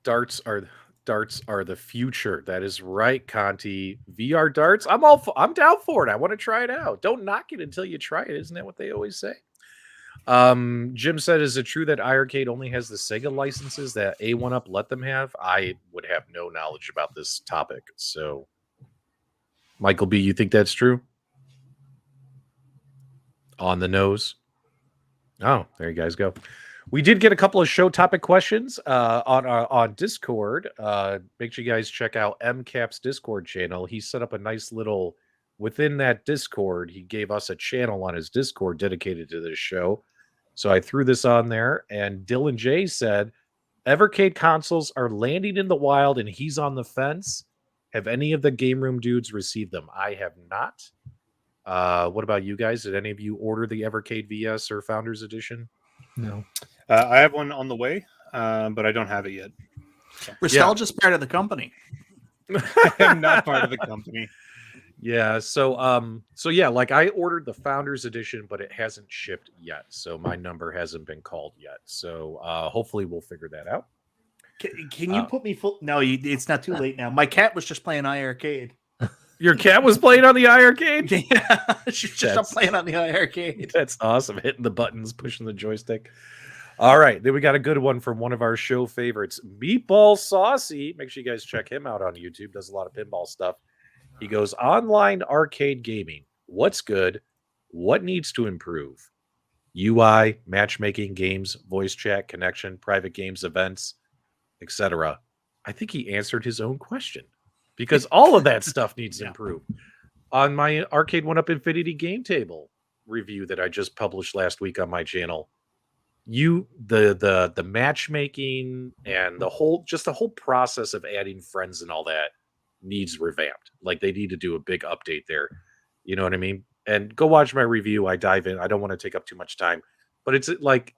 Darts are the future. That is right, Conti. VR darts. I'm down for it. I want to try it out. Don't knock it until you try it. Isn't that what they always say? Jim said, "Is it true that iiRcade only has the Sega licenses that A1Up let them have?" I would have no knowledge about this topic. So, Michael B, you think that's true? On the nose. Oh, there you guys go. We did get a couple of show topic questions on Discord. Make sure you guys check out MCap's Discord channel. He set up a nice little within that Discord. He gave us a channel on his Discord dedicated to this show. So I threw this on there, and Dylan J said, Evercade consoles are landing in the wild, and he's on the fence. Have any of the Game Room dudes received them? I have not. What about you guys? Did any of you order the Evercade VS or Founders Edition?
No.
I have one on the way, but I don't have it yet. So.
Restalgia's part of the company.
I am not part of the company.
Yeah, so yeah, like I ordered the Founders Edition, but it hasn't shipped yet, so my number hasn't been called yet. So hopefully we'll figure that out.
Can you put me full? No, it's not too late now. My cat was just playing iiRcade.
Your cat was playing on the iiRcade?
Yeah, she's just playing on the iiRcade.
That's awesome. Hitting the buttons, pushing the joystick. All right, then we got a good one from one of our show favorites, Meatball Saucy. Make sure you guys check him out on YouTube. Does a lot of pinball stuff. He goes, online arcade gaming. What's good? What needs to improve? UI, matchmaking, games, voice chat, connection, private games, events, etc. I think he answered his own question because all of that stuff needs to improve. On my Arcade1Up Infinity game table review that I just published last week on my channel, the matchmaking and the whole process of adding friends and all that needs revamped. Like they need to do a big update there. You know what I mean? And go watch my review. I dive in. I don't want to take up too much time, but it's like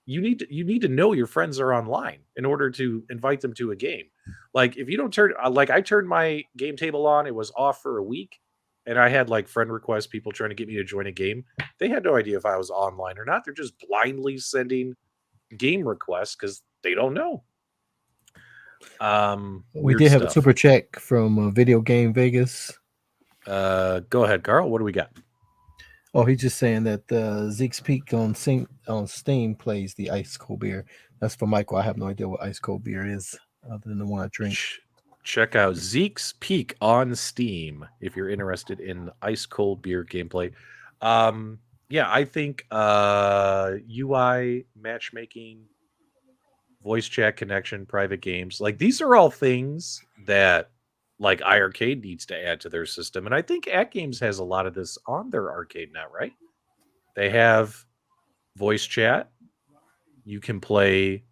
you need to know your friends are online in order to invite them to a game. Like if you don't turn, like I turned my game table on, it was off for a week, and I had like friend requests, people trying to get me to join a game. They had no idea if I was online or not. They're just blindly sending game requests because they don't know.
We did have a super check from Video Game Vegas.
Go ahead, Carl. What do we got?
Oh, he's just saying that Zeke's Peak on Steam plays the ice cold beer. That's for Michael. I have no idea what ice cold beer is other than the one I drink.
Check out Zeke's Peak on Steam if you're interested in ice cold beer gameplay. Yeah, I think UI, matchmaking, voice chat connection, private games, like these are all things that like iArcade needs to add to their system. And I think AtGames has a lot of this on their arcade now, right? They have voice chat. You can play.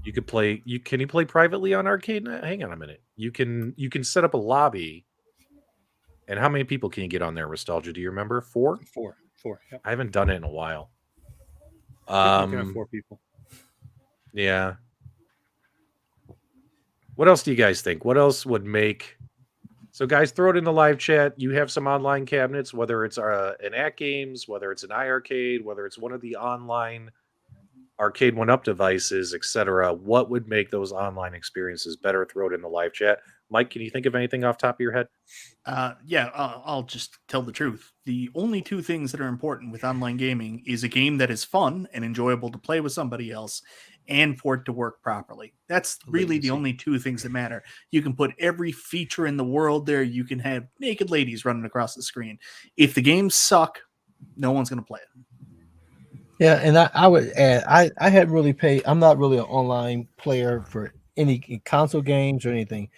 Can you play privately on arcade? Hang on a minute. You can set up a lobby. And how many people can you get on there? Restalgia? Do you remember? 4?
Four. Yep.
I haven't done it in a while.
You can have 4 people.
Yeah. What else do you guys think? What else would make? So, guys, throw it in the live chat. You have some online cabinets, whether it's an AtGames, whether it's an iArcade, whether it's one of the online Arcade1Up devices, etc. What would make those online experiences better? Throw it in the live chat. Mike, can you think of anything off the top of your head?
I'll just tell the truth. The only 2 things that are important with online gaming is a game that is fun and enjoyable to play with somebody else and for it to work properly. That's really the only 2 things that matter. You can put every feature in the world there. You can have naked ladies running across the screen. If the games suck, no one's going to play it.
Yeah, and I would add, I hadn't really paid. I'm not really an online player for any console games or anything,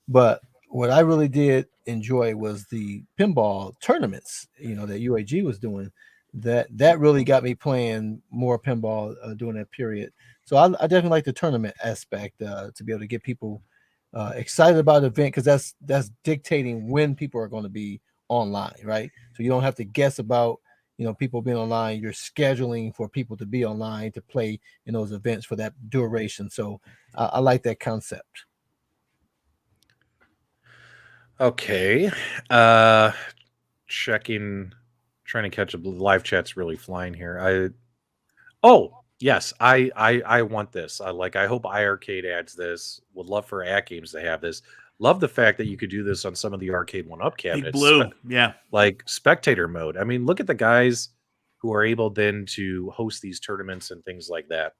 but what I really did enjoy was the pinball tournaments. That UAG was doing. That really got me playing more pinball during that period. So I definitely like the tournament aspect to be able to get people excited about the event, because that's dictating when people are going to be online, right? So you don't have to guess about people being online. You're scheduling for people to be online to play in those events for that duration. So I like that concept.
Okay. Checking, trying to catch up. Live chat's really flying here. Yes, I want this. I hope iArcade adds this. Would love for AtGames to have this. Love the fact that you could do this on some of the Arcade1Up cabinets.
Big Blue, yeah.
Like spectator mode. I mean, look at the guys who are able then to host these tournaments and things like that.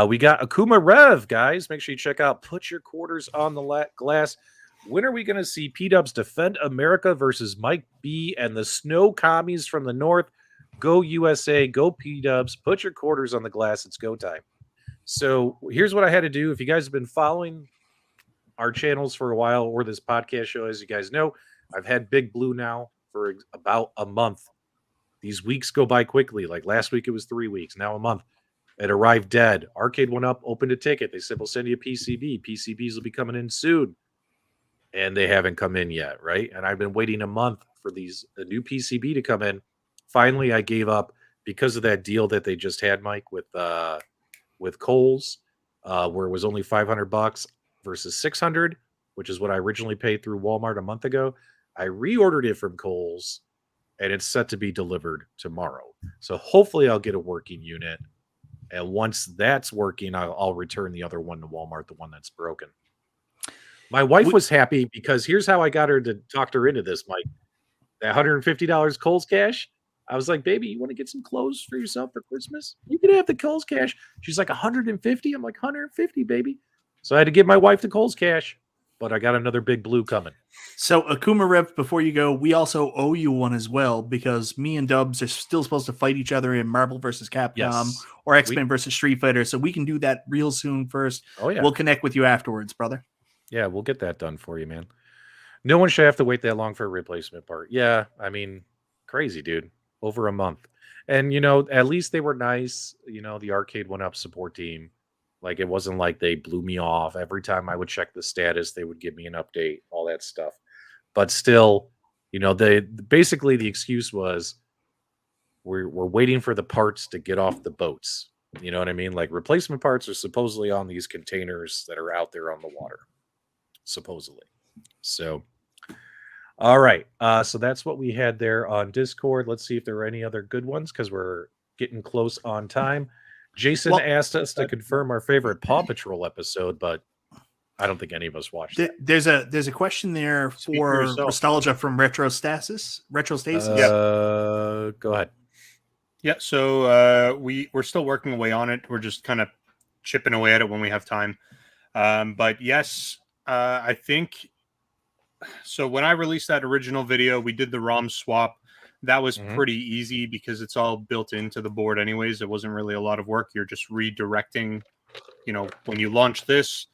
We got Akuma Rev, guys. Make sure you check out Put Your Quarters on the Glass. When are we going to see PDubs defend America versus Mike B and the snow commies from the north? Go USA, go PDubs, put your quarters on the glass. It's go time. So here's what I had to do. If you guys have been following our channels for a while, or this podcast show, as you guys know, I've had Big Blue now for about a month. These weeks go by quickly. Like last week, it was 3 weeks. Now a month. It arrived dead. Arcade1Up opened a ticket. They said, we'll send you a PCB. PCBs will be coming in soon. And they haven't come in yet, right? And I've been waiting a month for a new PCB to come in. Finally, I gave up because of that deal that they just had, Mike, with Kohl's, where it was only $500 versus $600, which is what I originally paid through Walmart a month ago. I reordered it from Kohl's, and it's set to be delivered tomorrow. So hopefully I'll get a working unit. And once that's working, I'll return the other one to Walmart, the one that's broken. My wife was happy because here's how I got her to talk her into this, Mike. That $150 Kohl's cash. I was like, baby, you want to get some clothes for yourself for Christmas? You can have the Kohl's cash. She's like, 150? I'm like, 150, baby. So I had to give my wife the Kohl's cash, but I got another Big Blue coming.
So Akuma Rev, before you go, we also owe you one as well, because me and Dubs are still supposed to fight each other in Marvel versus Capcom or X-Men versus Street Fighter. So we can do that real soon first.
Oh, yeah.
We'll connect with you afterwards, brother.
Yeah, we'll get that done for you, man. No one should have to wait that long for a replacement part. Yeah, I mean, crazy, dude. Over a month. And, at least they were nice. The Arcade1Up support team. Like, it wasn't like they blew me off. Every time I would check the status, they would give me an update, all that stuff. But still, basically the excuse was we're waiting for the parts to get off the boats. You know what I mean? Like, replacement parts are supposedly on these containers that are out there on the water. Supposedly. So, all right. So that's what we had there on Discord. Let's see if there are any other good ones, because we're getting close on time. Jason asked us to confirm our favorite Paw Patrol episode, but I don't think any of us watched it.
There's a question there for Restalgia from Retrostasis.
Go ahead.
Yeah, so we're still working away on it. We're just kind of chipping away at it when we have time. But yes, I think so. When I released that original video, we did the ROM swap. That was pretty easy because it's all built into the board anyways. It wasn't really a lot of work. You're just redirecting, when you launch this,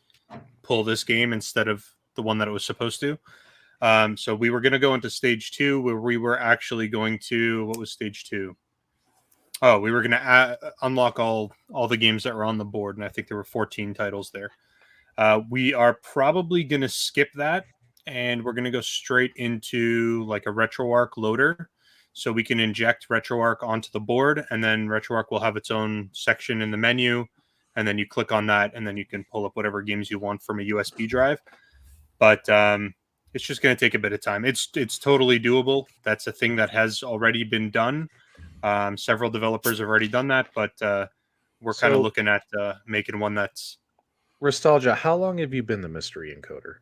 pull this game instead of the one that it was supposed to. So we were going to go into stage 2, where we were actually going to, what was stage 2? Oh, we were going to unlock all the games that were on the board, and I think there were 14 titles there. We are probably going to skip that, and we're going to go straight into like a RetroArch loader, so we can inject RetroArch onto the board, and then RetroArch will have its own section in the menu, and then you click on that, and then you can pull up whatever games you want from a USB drive. But it's just going to take a bit of time. It's totally doable. That's a thing that has already been done. Several developers have already done that, but we're kind of looking at making one that's...
Restalgia, how long have you been the mystery encoder?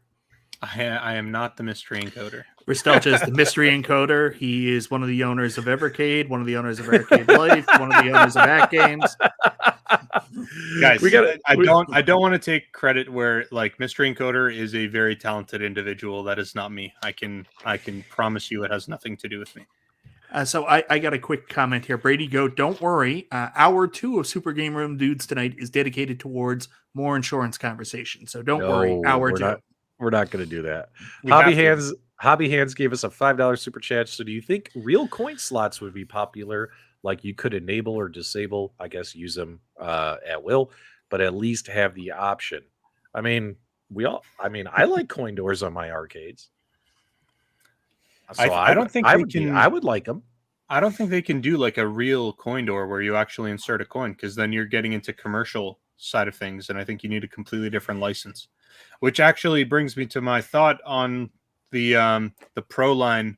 I am not the mystery encoder.
Restalgia is the mystery encoder. He is one of the owners of Evercade, one of the owners of Arcade Life, one of the owners of AtGames.
Guys, I don't want to take credit where like mystery encoder is a very talented individual. That is not me. I can promise you it has nothing to do with me.
So I got a quick comment here. Brady Goat, don't worry. Hour 2 of Super Game Room Dudes tonight is dedicated towards more insurance conversation. So don't worry. Hour 2.
We're not going to do that. Hobby Hands gave us a $5 super chat. So do you think real coin slots would be popular? Like you could enable or disable, I guess, use them at will, but at least have the option. I mean, I like coin doors on my arcades. So I don't think I would like them.
I don't think they can do like a real coin door where you actually insert a coin, because then you're getting into commercial side of things, and I think you need a completely different license. Which actually brings me to my thought on the Pro line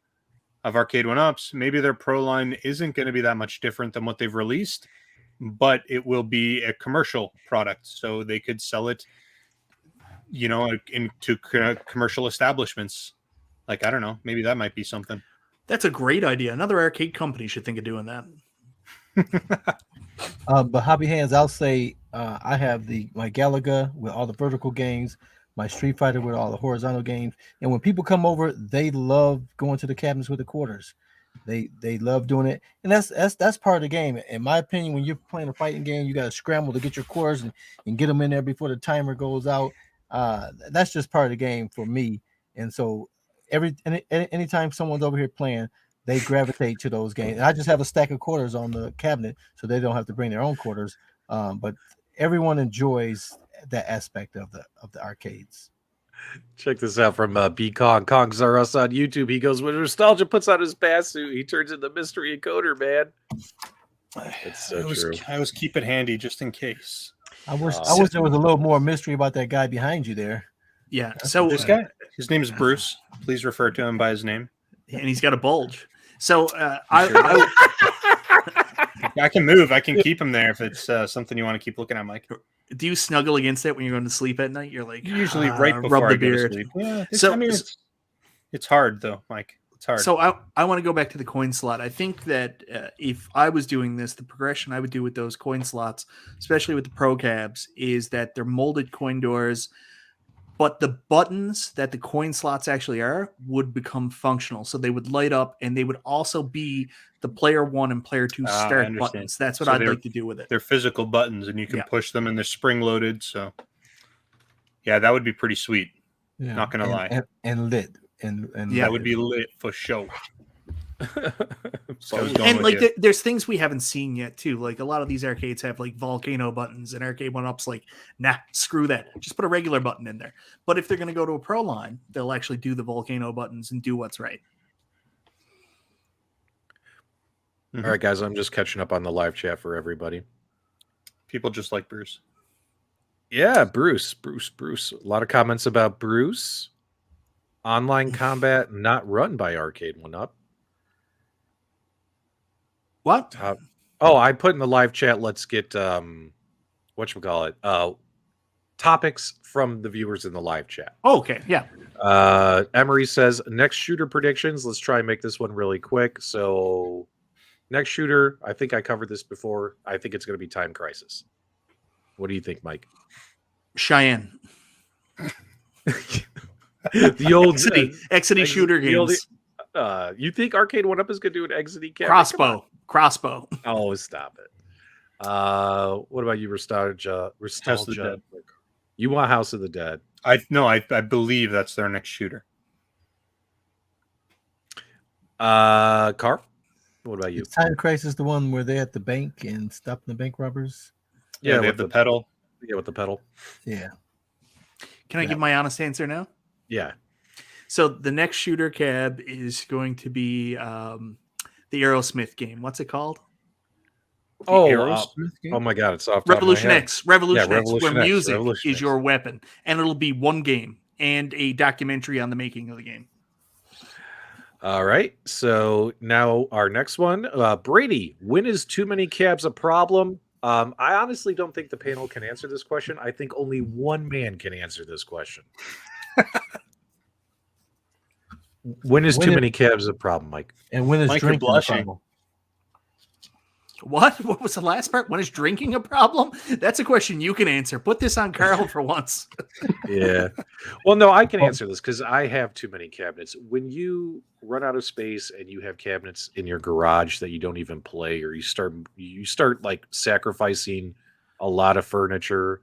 of Arcade1Ups. Maybe their Pro line isn't going to be that much different than what they've released, but it will be a commercial product, so they could sell it, into commercial establishments. Like, I don't know, maybe that might be something.
That's a great idea. Another arcade company should think of doing that.
But Hobby Hands, I'll say I have my Galaga with all the vertical games, my Street Fighter with all the horizontal games, and when people come over, they love going to the cabinets with the quarters. They love doing it, and that's part of the game. In my opinion, when you're playing a fighting game, you got to scramble to get your quarters and get them in there before the timer goes out. That's just part of the game for me, and so anytime someone's over here playing, they gravitate to those games. And I just have a stack of quarters on the cabinet, so they don't have to bring their own quarters. But everyone enjoys that aspect of the arcades.
Check this out from B Kong. Kong's are us on YouTube. He goes, when Restalgia puts on his bass suit, he turns into mystery encoder, man. It's so true.
I always keep it handy just in case.
I wish there was a little more mystery about that guy behind you there.
Yeah. So
this guy, his name is Bruce. Please refer to him by his name.
And he's got a bulge. So
I can move. I can keep him there if it's something you want to keep looking at, Mike.
Do you snuggle against it when you're going to sleep at night? You're like,
usually right before I go to sleep. Yeah. It's hard though, Mike. It's hard.
So I want to go back to the coin slot. I think that if I was doing this, the progression I would do with those coin slots, especially with the Pro Cabs, is that they're molded coin doors, but the buttons that the coin slots actually are would become functional. So they would light up, and they would also be the player 1 and player 2 start buttons. That's what I'd like to do with it.
They're physical buttons, and you can push them, and they're spring loaded. So yeah, that would be pretty sweet. Yeah. Not gonna lie.
And lit. And
yeah, that would be lit for sure.
There's things we haven't seen yet too. Like a lot of these arcades have like volcano buttons, and Arcade1Up's like, nah, screw that. Just put a regular button in there. But if they're going to go to a pro line, they'll actually do the volcano buttons and do what's right.
Mm-hmm. All right, guys, I'm just catching up on the live chat for everybody.
People just like Bruce.
Yeah, Bruce. A lot of comments about Bruce. Online combat not run by Arcade1Up.
What?
I put in the live chat, let's get whatchamacallit, topics from the viewers in the live chat.
Oh, okay, yeah.
Emery says, next shooter predictions. Let's try and make this one really quick. So next shooter, I think I covered this before. I think it's going to be Time Crisis. What do you think, Mike?
Cheyenne.
The old
Exity shooter games.
You think Arcade1Up is going to do an Exity
camera? Crossbow.
Oh, stop it. What about you, Restalgia?
House of the Dead.
You want House of the Dead.
I believe that's their next shooter.
Carl, what about you?
Is Time Crisis the one where they're at the bank and stopping the bank robbers?
Yeah, they
with
have the pedal.
Yeah, with the pedal.
Yeah.
Can I give my honest answer now?
Yeah.
So the next shooter cab is going to be the Aerosmith game. What's it called?
Aerosmith game?
Oh my God, it's off.
Revolution X. Revolution
Yeah,
X, where
Revolution X,
music
Revolution
is
X.
your weapon. And it'll be one game and a documentary on the making of the game.
All right. So now our next one, Brady. When is too many cabs a problem? I honestly don't think the panel can answer this question. I think only one man can answer this question. When is too many cabs a problem, Mike?
And when is
Mike, you're
drinking a
blushing.
problem?
What? What was the last part? When is drinking a problem? That's a question you can answer. Put this on Carl for once.
Yeah. Well, no, I can answer this because I have too many cabinets. When you run out of space and you have cabinets in your garage that you don't even play, or you start like sacrificing a lot of furniture,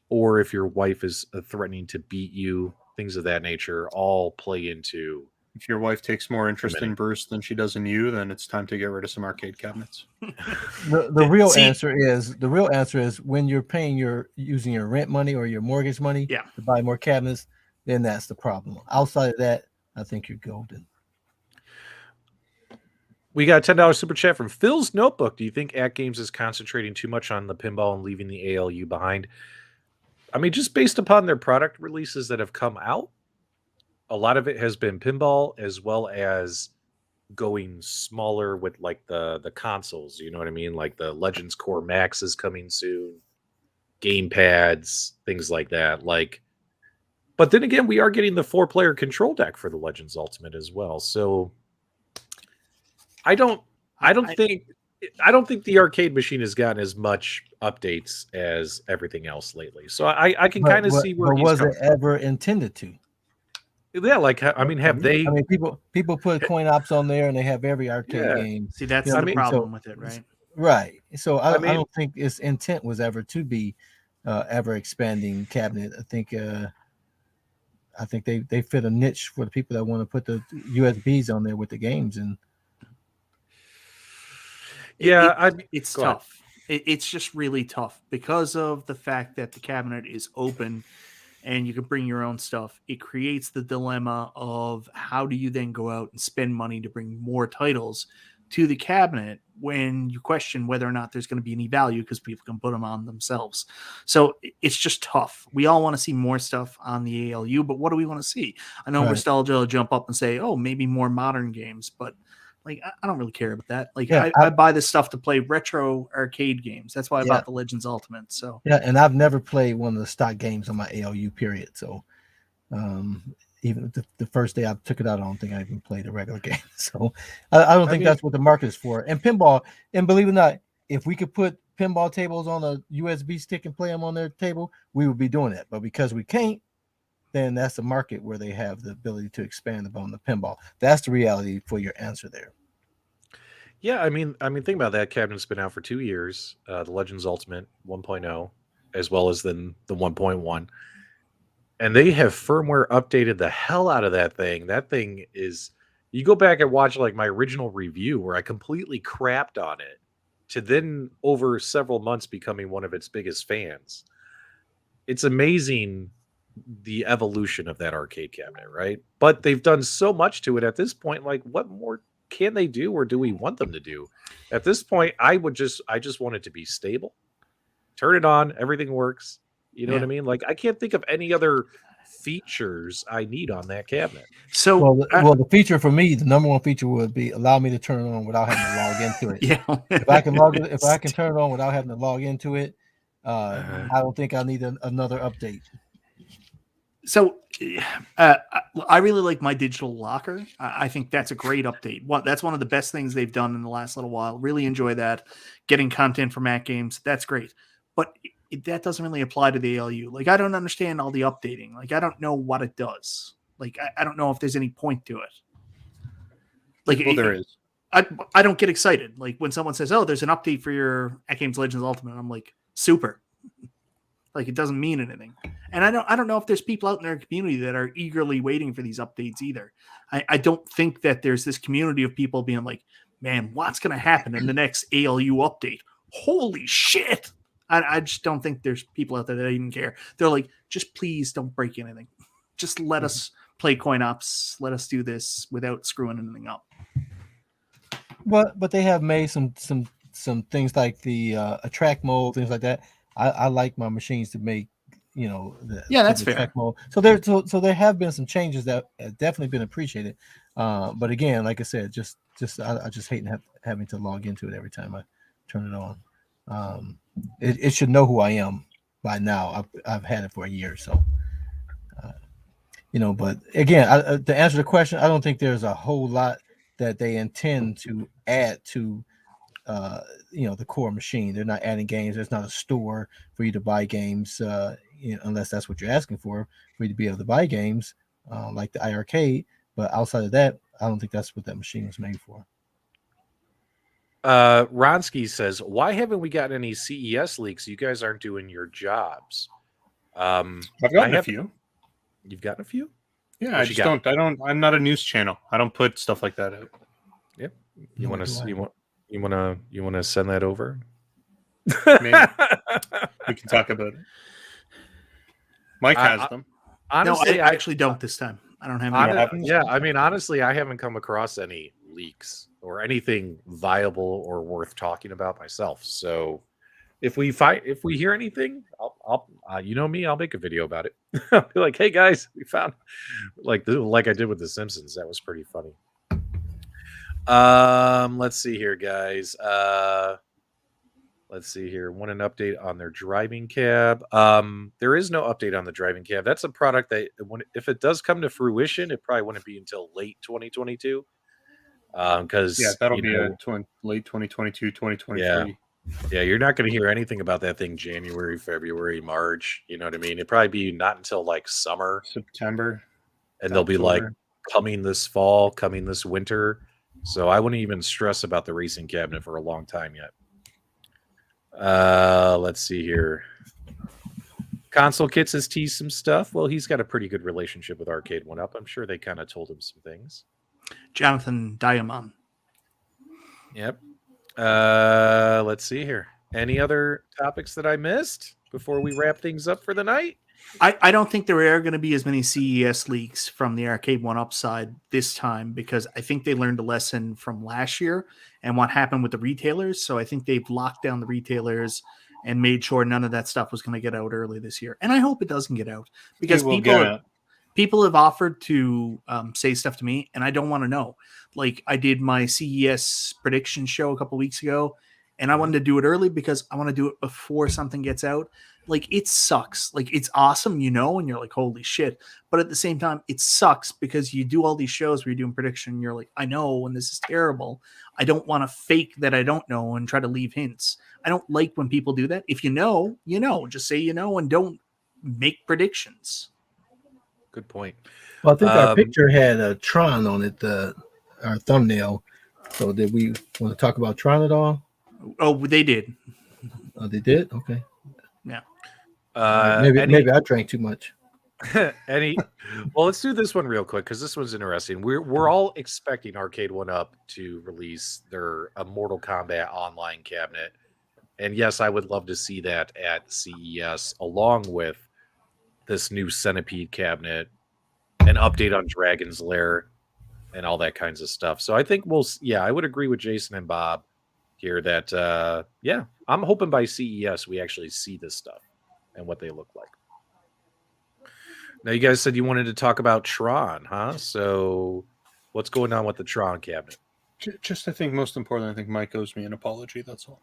or if your wife is threatening to beat you, things of that nature all play into.
If your wife takes more interest in Bruce than she does in you, then it's time to get rid of some arcade cabinets.
The real answer is when you're using your rent money or your mortgage money to buy more cabinets, then that's the problem. Outside of that, I think you're golden.
We got a $10 super chat from Phil's Notebook. Do you think AtGames is concentrating too much on the pinball and leaving the ALU behind? I mean, just based upon their product releases that have come out, a lot of it has been pinball, as well as going smaller with like the consoles. You know what I mean? Like the Legends Core Max is coming soon, game pads, things like that. But then again, we are getting the 4-player control deck for the Legends Ultimate as well. So I don't think the arcade machine has gotten as much updates as everything else lately. So I can kind of see where
but
he's
was
coming
it ever intended to?
Yeah, have they?
I mean, people put coin ops on there, and they have every arcade game.
See, that's the problem with it, right?
Right. So I don't think its intent was ever to be ever expanding cabinet. I think they fit a niche for the people that want to put the USBs on there with the games. And
it's tough. It's just really tough because of the fact that the cabinet is open and you can bring your own stuff. It creates the dilemma of how do you then go out and spend money to bring more titles to the cabinet when you question whether or not there's going to be any value because people can put them on themselves. So it's just tough. We all want to see more stuff on the ALU, but what do we want to see? I know Restalgia will jump up and say, oh, maybe more modern games, but like, I don't really care about that. Like, I buy this stuff to play retro arcade games. That's why I bought the Legends Ultimate. So
and I've never played one of the stock games on my ALU, period. So even the first day I took it out, I don't think I even played a regular game. So I don't think that's what the market is for. And pinball, and believe it or not, if we could put pinball tables on a USB stick and play them on their table, we would be doing it. But because we can't, then that's the market where they have the ability to expand upon the pinball. That's the reality for your answer there.
Yeah, I mean, think about that. Cabinet's been out for 2 years. The Legends Ultimate 1.0, as well as then the 1.1, and they have firmware updated the hell out of that thing. That thing is, you go back and watch like my original review where I completely crapped on it, to then over several months becoming one of its biggest fans. It's amazing the evolution of that arcade cabinet, right? But they've done so much to it at this point. Like, what more can they do, or do we want them to do? At this point, I just want it to be stable. Turn it on, everything works. You know what I mean? Like, I can't think of any other features I need on that cabinet.
So,
well, the feature for me, the number one feature would be allow me to turn it on without having to log into it. If I can turn it on without having to log into it, I don't think I need another update.
So I really like my digital locker. I think that's a great update. That's one of the best things they've done in the last little while. Really enjoy that. Getting content from AtGames, that's great. But that doesn't really apply to the ALU. Like, I don't understand all the updating. Like, I don't know what it does. Like, I don't know if there's any point to it. Like,
well, there is.
I don't get excited. Like, when someone says, oh, there's an update for your AtGames Legends Ultimate, I'm like, super. Like, it doesn't mean anything. And I don't know if there's people out in their community that are eagerly waiting for these updates either. I don't think that there's this community of people being like, man, what's going to happen in the next ALU update? Holy shit. I just don't think there's people out there that even care. They're like, just please don't break anything. Just let us play coin ops. Let us do this without screwing anything up.
But they have made some things like the attract mode, things like that. I like my machines to make,
that's fair.
attract mode. So there have been some changes that have definitely been appreciated. But again, like I said, I just hate having to log into it every time I turn it on. It should know who I am by now. I've had it for a year, so But again, to answer the question, I don't think there's a whole lot that they intend to add to the core machine. They're not adding games. There's not a store for you to buy games, unless that's what you're asking for you to be able to buy games like the iiRcade. But outside of that, I don't think that's what that machine was made for.
Ronsky says, why haven't we gotten any CES leaks? You guys aren't doing your jobs.
I've gotten a few.
You've gotten a few?
Yeah, I'm not a news channel. I don't put stuff like that out.
Yep. You want to send that over?
Maybe. We can talk about it. Mike has them.
Honestly,
no, I actually don't this time. I don't have any.
Honestly, I haven't come across any leaks or anything viable or worth talking about myself. So if we hear anything, I'll I'll make a video about it. I'll be like, hey guys, we found like I did with The Simpsons. That was pretty funny. Let's see here, guys. Let's see here. Want an update on their driving cab? There is no update on the driving cab. That's a product that, if it does come to fruition, it probably wouldn't be until late 2022. Because
that'll be late 2022, 2023.
Yeah, you're not going to hear anything about that thing January, February, March. You know what I mean? It'd probably be not until like summer,
September,
and they'll be like coming this fall, coming this winter. So I wouldn't even stress about the racing cabinet for a long time yet. Let's see here. Console Kits has teased some stuff. Well, he's got a pretty good relationship with Arcade1Up. I'm sure they kind of told him some things.
Jonathan Diamond.
Yep. Let's see here. Any other topics that I missed before we wrap things up for the night?
I don't think there are going to be as many CES leaks from the Arcade1Up side this time, because I think they learned a lesson from last year and what happened with the retailers. So I think they've locked down the retailers and made sure none of that stuff was going to get out early this year. And I hope it doesn't get out, because people have offered to say stuff to me, and I don't want to know. Like, I did my CES prediction show a couple weeks ago, and I wanted to do it early because I want to do it before something gets out. Like, it sucks. Like, it's awesome, and you're like, holy shit. But at the same time, it sucks because you do all these shows where you're doing prediction, and you're like, I know, and this is terrible. I don't want to fake that I don't know and try to leave hints. I don't like when people do that. If you know, just say and don't make predictions.
Good point.
Well, I think our picture had a Tron on it, our thumbnail. So did we want to talk about Tron at all?
Oh, they did.
Oh, they did? Okay.
Yeah.
Maybe I drank too much.
Well, let's do this one real quick because this one's interesting. We're all expecting Arcade1Up to release their Mortal Kombat online cabinet. And yes, I would love to see that at CES, along with this new Centipede cabinet, an update on Dragon's Lair, and all that kinds of stuff. So I think I would agree with Jason and Bob here that, I'm hoping by CES we actually see this stuff and what they look like. Now, you guys said you wanted to talk about Tron, huh? So what's going on with the Tron cabinet?
Just, I think most important, I think Mike owes me an apology. That's all.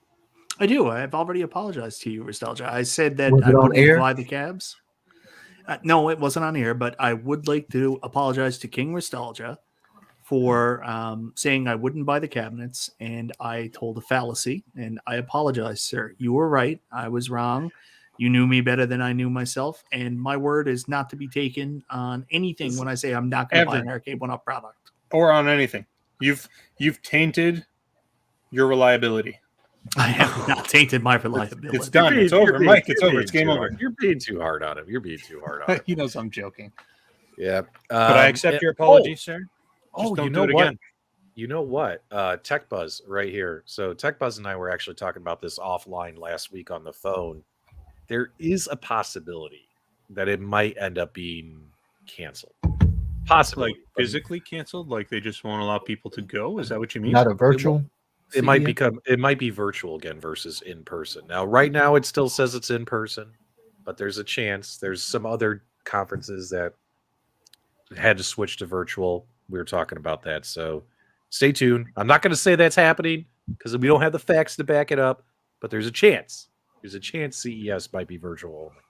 I do. I've already apologized to you, Restalgia. I said that
I wouldn't
buy the cabs. No, it wasn't on air, but I would like to apologize to King Restalgia for saying I wouldn't buy the cabinets, and I told a fallacy, and I apologize, sir. You were right. I was wrong. You knew me better than I knew myself, and my word is not to be taken on anything when I say I'm not going to buy an Arcade1Up product.
Or on anything. You've tainted your reliability.
I have not tainted my reliability.
It's done. It's over. Mike, it's over. It's game over.
You're being too hard on him. You're being too hard on him.
He knows I'm joking.
Yeah.
But I accept your apology, sir. Just don't do it again.
You know what? Tech Buzz right here. So Tech Buzz and I were actually talking about this offline last week on the phone. There is a possibility that it might end up being canceled. Possibly.
Like physically canceled? Like they just won't allow people to go? Is that what you mean?
Not a virtual?
It might be virtual again versus in person. Now, right now it still says it's in person, but there's a chance. There's some other conferences that had to switch to virtual. We were talking about that. So stay tuned. I'm not going to say that's happening because we don't have the facts to back it up, but there's a chance. There's a chance CES might be virtual only.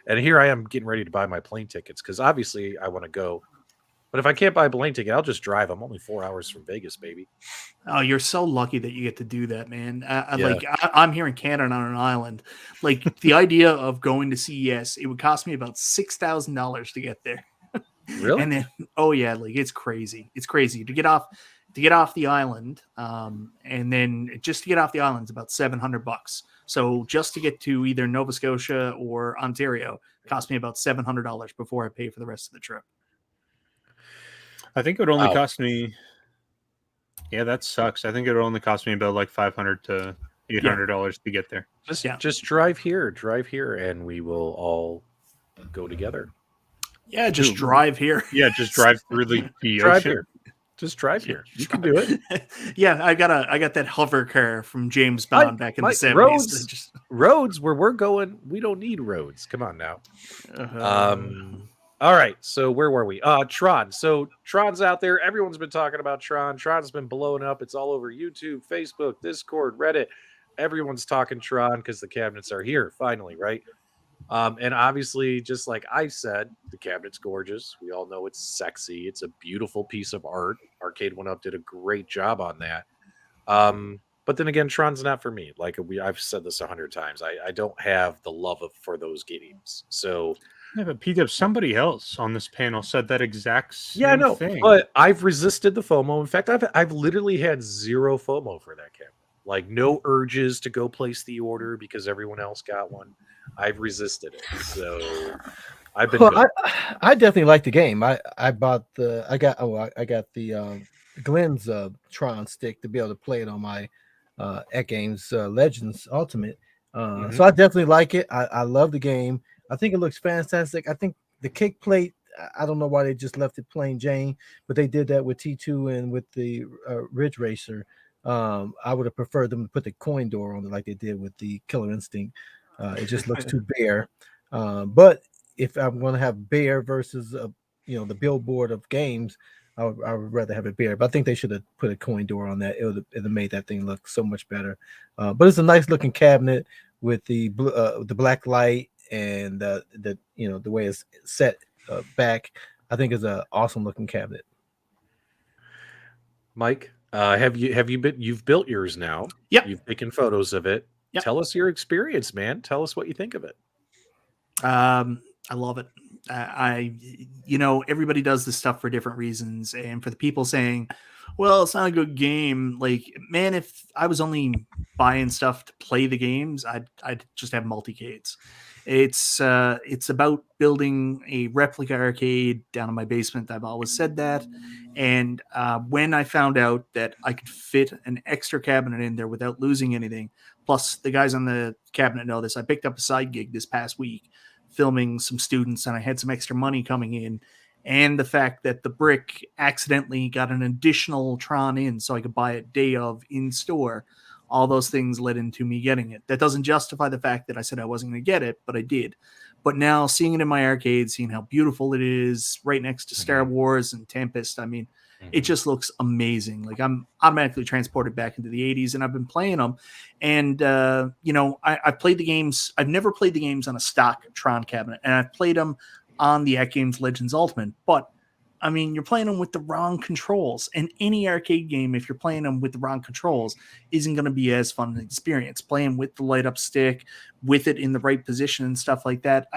And here I am getting ready to buy my plane tickets because obviously I want to go. But if I can't buy a plane ticket, I'll just drive. I'm only 4 hours from Vegas, baby.
Oh, you're so lucky that you get to do that, man. Like I'm here in Canada on an island. Like the idea of going to CES, it would cost me about $6,000 to get there.
Really?
And then, oh yeah, like it's crazy. It's crazy to get off the island. And then just to get off the island is about $700. So just to get to either Nova Scotia or Ontario cost me about $700 before I pay for the rest of the trip.
I think it would only cost me. Yeah, that sucks. I think it would only cost me about like $500 to $800 to get there.
Just drive here, and we will all go together.
Yeah, just drive here.
Yeah, just drive through the
Drive
ocean.
here. Just drive here. You can do it.
Yeah, I got that hover car from James Bond back in the 70s.
Roads where we're going, we don't need roads. Come on now. All right, so where were we? Tron. So Tron's out there. Everyone's been talking about Tron. Tron's been blowing up. It's all over YouTube, Facebook, Discord, Reddit. Everyone's talking Tron because the cabinets are here finally, right? And obviously, just like I said, the cabinet's gorgeous. We all know it's sexy. It's a beautiful piece of art. Arcade1Up did a great job on that. But then again, Tron's not for me. Like I've said this 100 times. I don't have the love for those games. So...
Yeah, but PDubs, somebody else on this panel said that exact same thing.
But I've resisted the FOMO. In fact, I've literally had zero FOMO for that cabinet. Like no urges to go place the order because everyone else got one. I've resisted it. So I've been.
Well, I definitely like the game. I got the Glenn's Tron stick to be able to play it on my AtGames Legends Ultimate. So I definitely like it. I love the game. I think it looks fantastic. I think the kick plate, I don't know why they just left it plain Jane, but they did that with T2 and with the Ridge Racer. I would have preferred them to put the coin door on it like they did with the Killer Instinct. It just looks too bare. But if I'm going to have bare versus, the billboard of games, I would rather have it bare. But I think they should have put a coin door on that. It would have made that thing look so much better. But it's a nice looking cabinet with the black light. And the way it's set back, I think is an awesome looking cabinet.
Mike, you've built yours now?
Yep.
You've taken photos of it. Yep. Tell us your experience, man. Tell us what you think of it.
I love it. Everybody does this stuff for different reasons, and for the people saying, well, it's not a good game. Like, man, if I was only buying stuff to play the games, I'd just have multicades. It's about building a replica arcade down in my basement. I've always said that. And when I found out that I could fit an extra cabinet in there without losing anything, plus the guys on the cabinet know this, I picked up a side gig this past week filming some students, and I had some extra money coming in. And the fact that the brick accidentally got an additional Tron in so I could buy it day of in store. All those things led into me getting it. That doesn't justify the fact that I said I wasn't going to get it, but I did. But now seeing it in my arcade, seeing how beautiful it is right next to Star Wars and Tempest, I mean, it just looks amazing. Like I'm automatically transported back into the 80s, and I've been playing them. And, I've played the games. I've never played the games on a stock Tron cabinet, and I've played them on the AtGames Legends Ultimate. But I mean, you're playing them with the wrong controls, and any arcade game, if you're playing them with the wrong controls, isn't going to be as fun an experience. Playing with the light up stick, with it in the right position and stuff like that.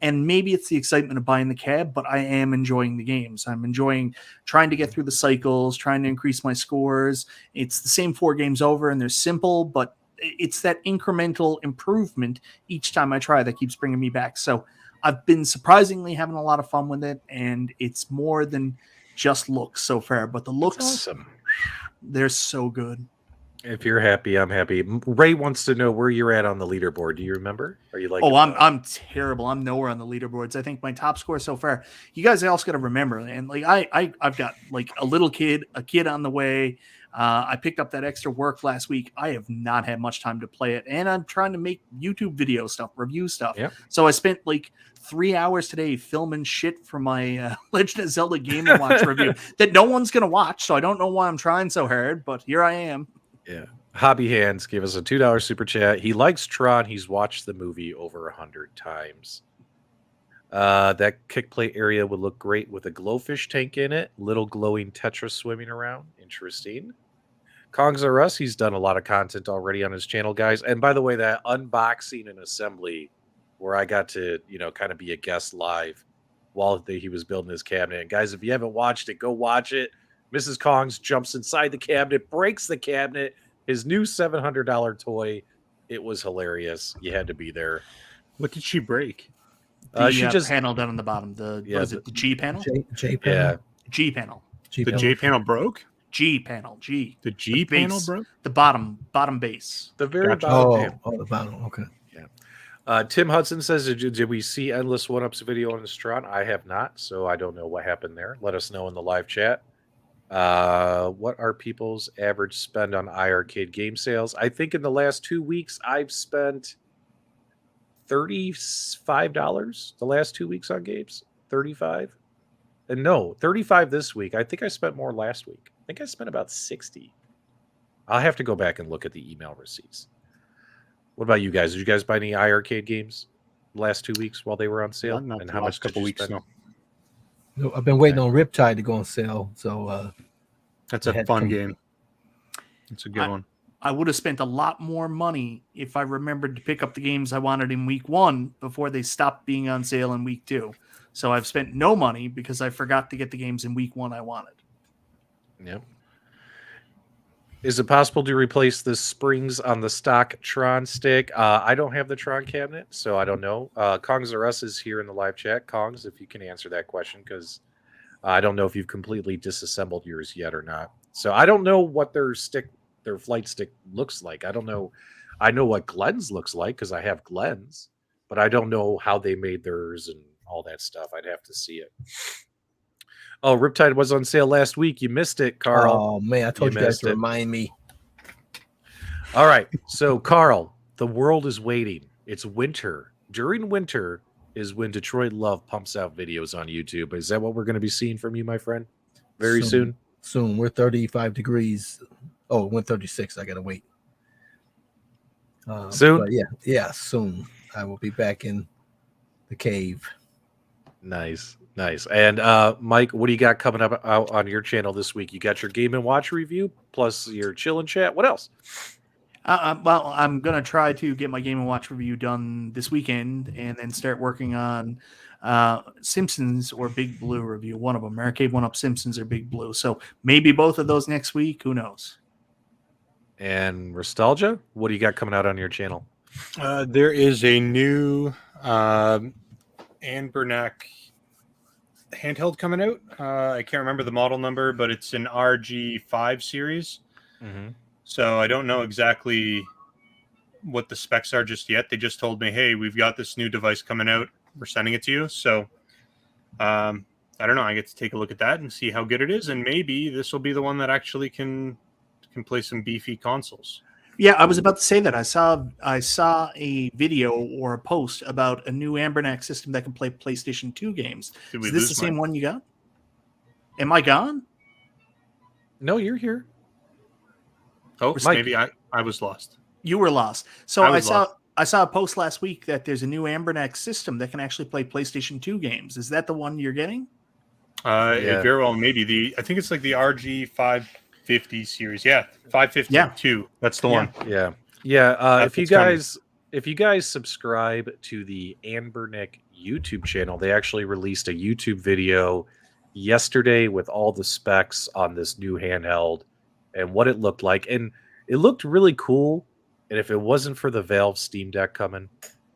And maybe it's the excitement of buying the cab, but I am enjoying the games. I'm enjoying trying to get through the cycles, trying to increase my scores. It's the same 4 games over, and they're simple, but it's that incremental improvement each time I try that keeps bringing me back. So I've been surprisingly having a lot of fun with it, and it's more than just looks so far. But the looks,
awesome.
They're so good.
If you're happy, I'm happy. Ray wants to know where you're at on the leaderboard. Do you remember? Are you like?
Oh, I'm terrible. I'm nowhere on the leaderboards. I think my top score so far. You guys also got to remember, and like I've got like a kid on the way. I picked up that extra work last week. I have not had much time to play it, and I'm trying to make YouTube video stuff, review stuff.
Yep.
So I spent like 3 hours today filming shit for my Legend of Zelda Game & Watch review that no one's gonna watch. So I don't know why I'm trying so hard, but here I am.
Yeah. Hobby Hands gave us a $2 super chat. He likes Tron. He's watched the movie over 100 times. That kick plate area would look great with a glowfish tank in it. Little glowing Tetris swimming around. Interesting. Kongs R Us, he's done a lot of content already on his channel, guys. And by the way, that unboxing and assembly where I got to, kind of be a guest live while he was building his cabinet. And guys, if you haven't watched it, go watch it. Mrs. Kongs jumps inside the cabinet, breaks the cabinet, his new $700 toy. It was hilarious. You had to be there.
What did she break?
She just
panel down on the bottom. What is it? The G panel?
J panel.
Yeah.
G panel.
The J panel broke?
G panel. G.
The G
The
panel
base.
broke?
The bottom base.
The very
Gotcha.
bottom.
The bottom. Okay.
Tim Hudson says, did we see Endless One-Ups video on this Tron? I have not, so I don't know what happened there. Let us know in the live chat. What are people's average spend on iArcade game sales? I think in the last 2 weeks, I've spent $35 the last 2 weeks on games. 35 and no, 35 this week. I think I spent more last week. I think I spent about 60. I'll have to go back and look at the email receipts. What about you guys? Did you guys buy any iArcade games the last 2 weeks while they were on sale?
Not
And
the
how much
last couple
did you
weeks
spend?
No, I've been waiting on Riptide to go on sale. So
That's
I
a
had
fun
some-
game. It's a good one.
I would have spent a lot more money if I remembered to pick up the games I wanted in week 1 before they stopped being on sale in week 2. So I've spent no money because I forgot to get the games in week 1 I wanted.
Yep. Is it possible to replace the springs on the stock Tron stick? I don't have the Tron cabinet, so I don't know. Kongs R Us is here in the live chat. Kongs, if you can answer that question, because I don't know if you've completely disassembled yours yet or not. So I don't know what their flight stick looks like. I don't know. I know what Glenn's looks like because I have Glenn's, but I don't know how they made theirs and all that stuff. I'd have to see it. Oh, Riptide was on sale last week. You missed it, Carl.
Oh man, I told you guys
missed
to
it.
remind me.
All right. So, Carl, the world is waiting. It's winter. During winter is when Detroit Love pumps out videos on YouTube. Is that what we're going to be seeing from you, my friend? Very soon?
Soon. We're 35 degrees. Oh, 136. I gotta wait.
Soon?
But yeah, soon. I will be back in the cave.
Nice. And Mike, what do you got coming up out on your channel this week? You got your Game & Watch review, plus your chill and chat. What else?
Well, I'm going to try to get my Game & Watch review done this weekend and then start working on Simpsons or Big Blue review. One of them, Arcade1Up Simpsons or Big Blue. So maybe both of those next week. Who knows?
And Restalgia, what do you got coming out on your channel?
There is a new Anbernac handheld coming out. I can't remember the model number, but it's an RG5 series.
Mm-hmm.
So I don't know exactly what the specs are just yet. They just told me, hey, we've got this new device coming out. We're sending it to you. So I don't know. I get to take a look at that and see how good it is. And maybe this will be the one that actually can play some beefy consoles.
Yeah, I was about to say that. I saw a video or a post about a new Anbernac system that can play PlayStation 2 games. Is this the same one you got? Am I gone?
No, you're here.
Oh,
Mike.
maybe I was lost.
You were lost. So
I was lost.
I saw a post last week that there's a new Anbernac system that can actually play PlayStation 2 games. Is that the one you're getting?
It very well maybe I think it's like the RG 550 series. Yeah, 552. That's the one.
Yeah. If you guys subscribe to the Anbernick YouTube channel, they actually released a YouTube video yesterday with all the specs on this new handheld and what it looked like, and it looked really cool. And if it wasn't for the Valve Steam Deck coming,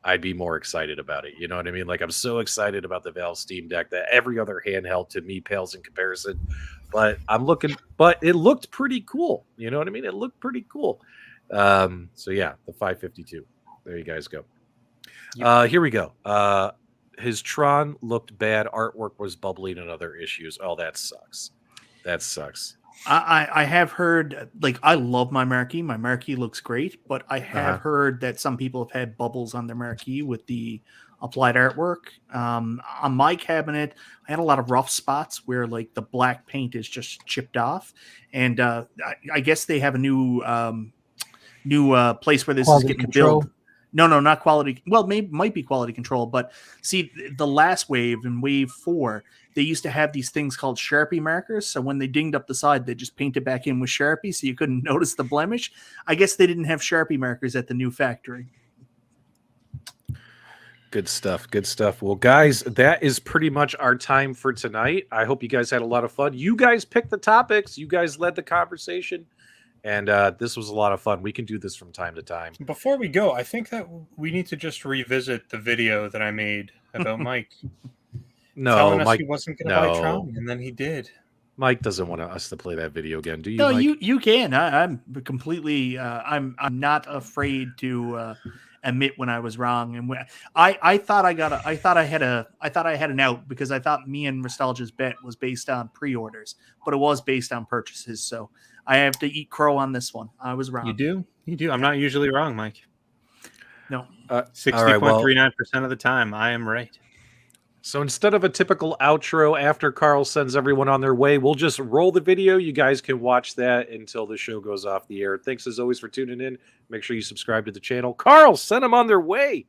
I'd be more excited about it. You know what I mean? Like, I'm so excited about the Valve Steam Deck that every other handheld to me pales in comparison. But it looked pretty cool. You know what I mean? It looked pretty cool. So yeah, the 552. There you guys go. Here we go. His Tron looked bad. Artwork was bubbling and other issues. Oh, that sucks. That sucks.
I have heard, like, I love my marquee. My marquee looks great, but I have heard that some people have had bubbles on their marquee with the applied artwork. On my cabinet, I had a lot of rough spots where, like, the black paint is just chipped off. And I guess they have a new place where this
Quality
is getting
control?
built. No, might be quality control. But see, the last wave, in wave 4, they used to have these things called Sharpie markers. So when they dinged up the side, they just painted back in with Sharpie so you couldn't notice the blemish. I guess they didn't have Sharpie markers at the new factory.
Good stuff. Good stuff. Well, guys, that is pretty much our time for tonight. I hope you guys had a lot of fun. You guys picked the topics. You guys led the conversation. And this was a lot of fun. We can do this from time to time.
Before we go, I think that we need to just revisit the video that I made about Mike.
No,
Mike, he wasn't going to buy Tron, and then he did.
Mike doesn't want us to play that video again. Do you?
No,
Mike?
you can. I'm completely. I'm not afraid to admit when I was wrong. And I thought I had an out because I thought me and Restalgia's bet was based on pre-orders, but it was based on purchases. So I have to eat crow on this one. I was wrong.
You do. I'm not usually wrong, Mike.
No.
60.39% of the time, I am right.
So instead of a typical outro after Carl sends everyone on their way, we'll just roll the video. You guys can watch that until the show goes off the air. Thanks as always for tuning in. Make sure you subscribe to the channel. Carl, send them on their way.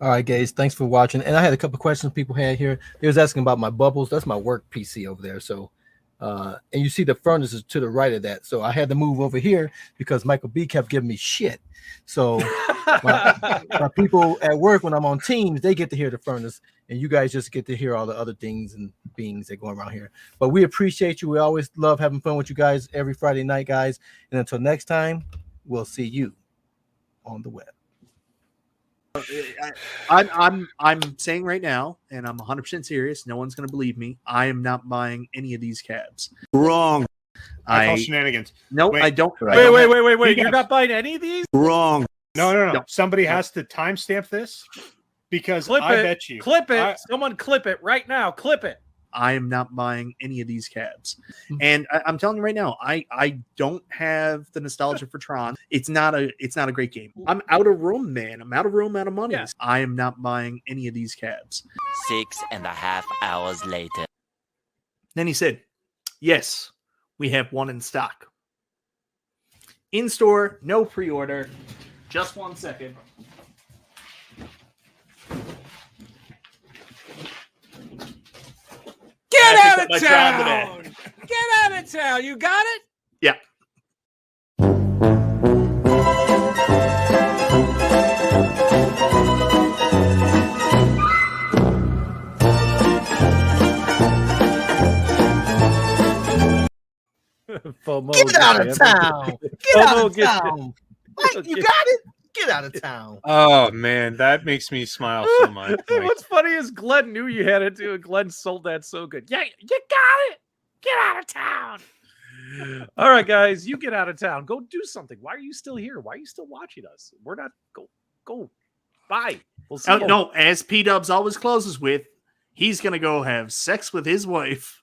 All right, guys. Thanks for watching. And I had a couple questions people had here. They was asking about my bubbles. That's my work PC over there. So, and you see the furnace is to the right of that. So I had to move over here because MichaelB kept giving me shit. So my people at work, when I'm on Teams, they get to hear the furnace, and you guys just get to hear all the other things and beings that go around here. But we appreciate you. We always love having fun with you guys every Friday night, guys. And until next time, we'll see you on the web.
I'm saying right now, and I'm 100% serious. No one's going to believe me. I am not buying any of these cabs.
Wrong. I call shenanigans.
No,
Wait.
I don't.
Wait. You're not buying any of these?
Wrong. No. Somebody has to timestamp this because bet you.
Clip it. Someone clip it right now. Clip it.
I am not buying any of these cabs. And I'm telling you right now, I don't have the nostalgia for Tron. It's not a great game. I'm out of room, man. I'm out of room, out of money. Yeah. I am not buying any of these cabs.
6.5 hours later.
Then he said, yes, we have one in stock. In store, no pre-order. Just 1 second.
Get out of town! Get out of town! You got it?
Yeah.
FOMO,
Get out of town! Get out of town! Mike, you got it? Get out of town.
Oh, man, that makes me smile so much.
What's funny is Glenn knew you had it too, and Glenn sold that so good. Yeah, you got it. Get out of town. All right, guys, you get out of town. Go do something. Why are you still here? Why are you still watching us? We're not. Go. Bye. We'll see.
No, as PDubs always closes with, he's going to go have sex with his wife.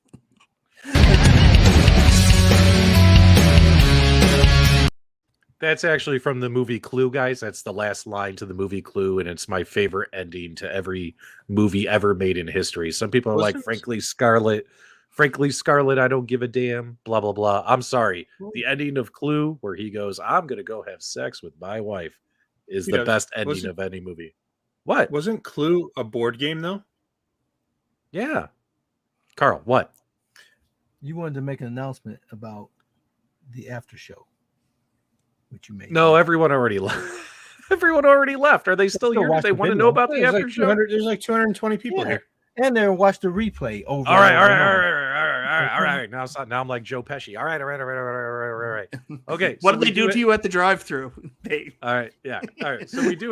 That's actually from the movie Clue, guys. That's the last line to the movie Clue, and it's my favorite ending to every movie ever made in history. Some people are like, frankly, Scarlet, I don't give a damn, blah, blah, blah. I'm sorry. The ending of Clue, where he goes, I'm going to go have sex with my wife, is the best ending of any movie. What?
Wasn't Clue a board game, though?
Yeah. Carl, what?
You wanted to make an announcement about the after show, which you made.
No, everyone already left. Everyone already left. Are they still
still
here? Do
watch
they
the
want to
video.
know about the
There's
after
like
show?
200. There's like 220 people
Yeah.
here.
And then watch the replay over.
All right,
and
all
over
right, all
and
right,
over.
all right. Now I'm like Joe Pesci. All right. Okay.
What
so
did they do to you at the drive-thru? Dave?
All right, yeah. All right. So we do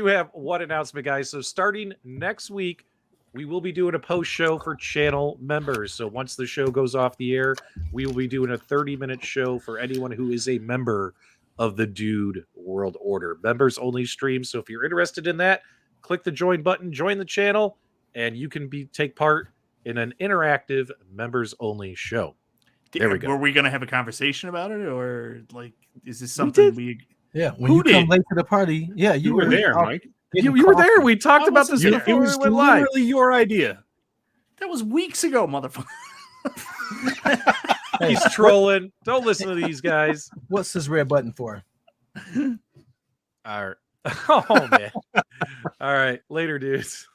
have one announcement, guys. So starting next week, we will be doing a post show for channel members. So once the show goes off the air, we will be doing a 30-minute show for anyone who is a member of the Dude World Order. Members only stream. So if you're interested in that, click the join button, join the channel, and you can take part in an interactive members only show. There we go.
Were we going to have a conversation about it, or like, is this something we?
Yeah, when
Who
you come
did?
late to the party, yeah,
You were there,
out
Mike.
getting
You were
coffee.
there. We talked
I
about this
wasn't there.
It
before
was
we went live.
literally your idea.
That was weeks ago, motherfucker.
He's trolling. Don't listen to these guys.
What's this red button for?
All right. Oh man. All right. Later, dudes.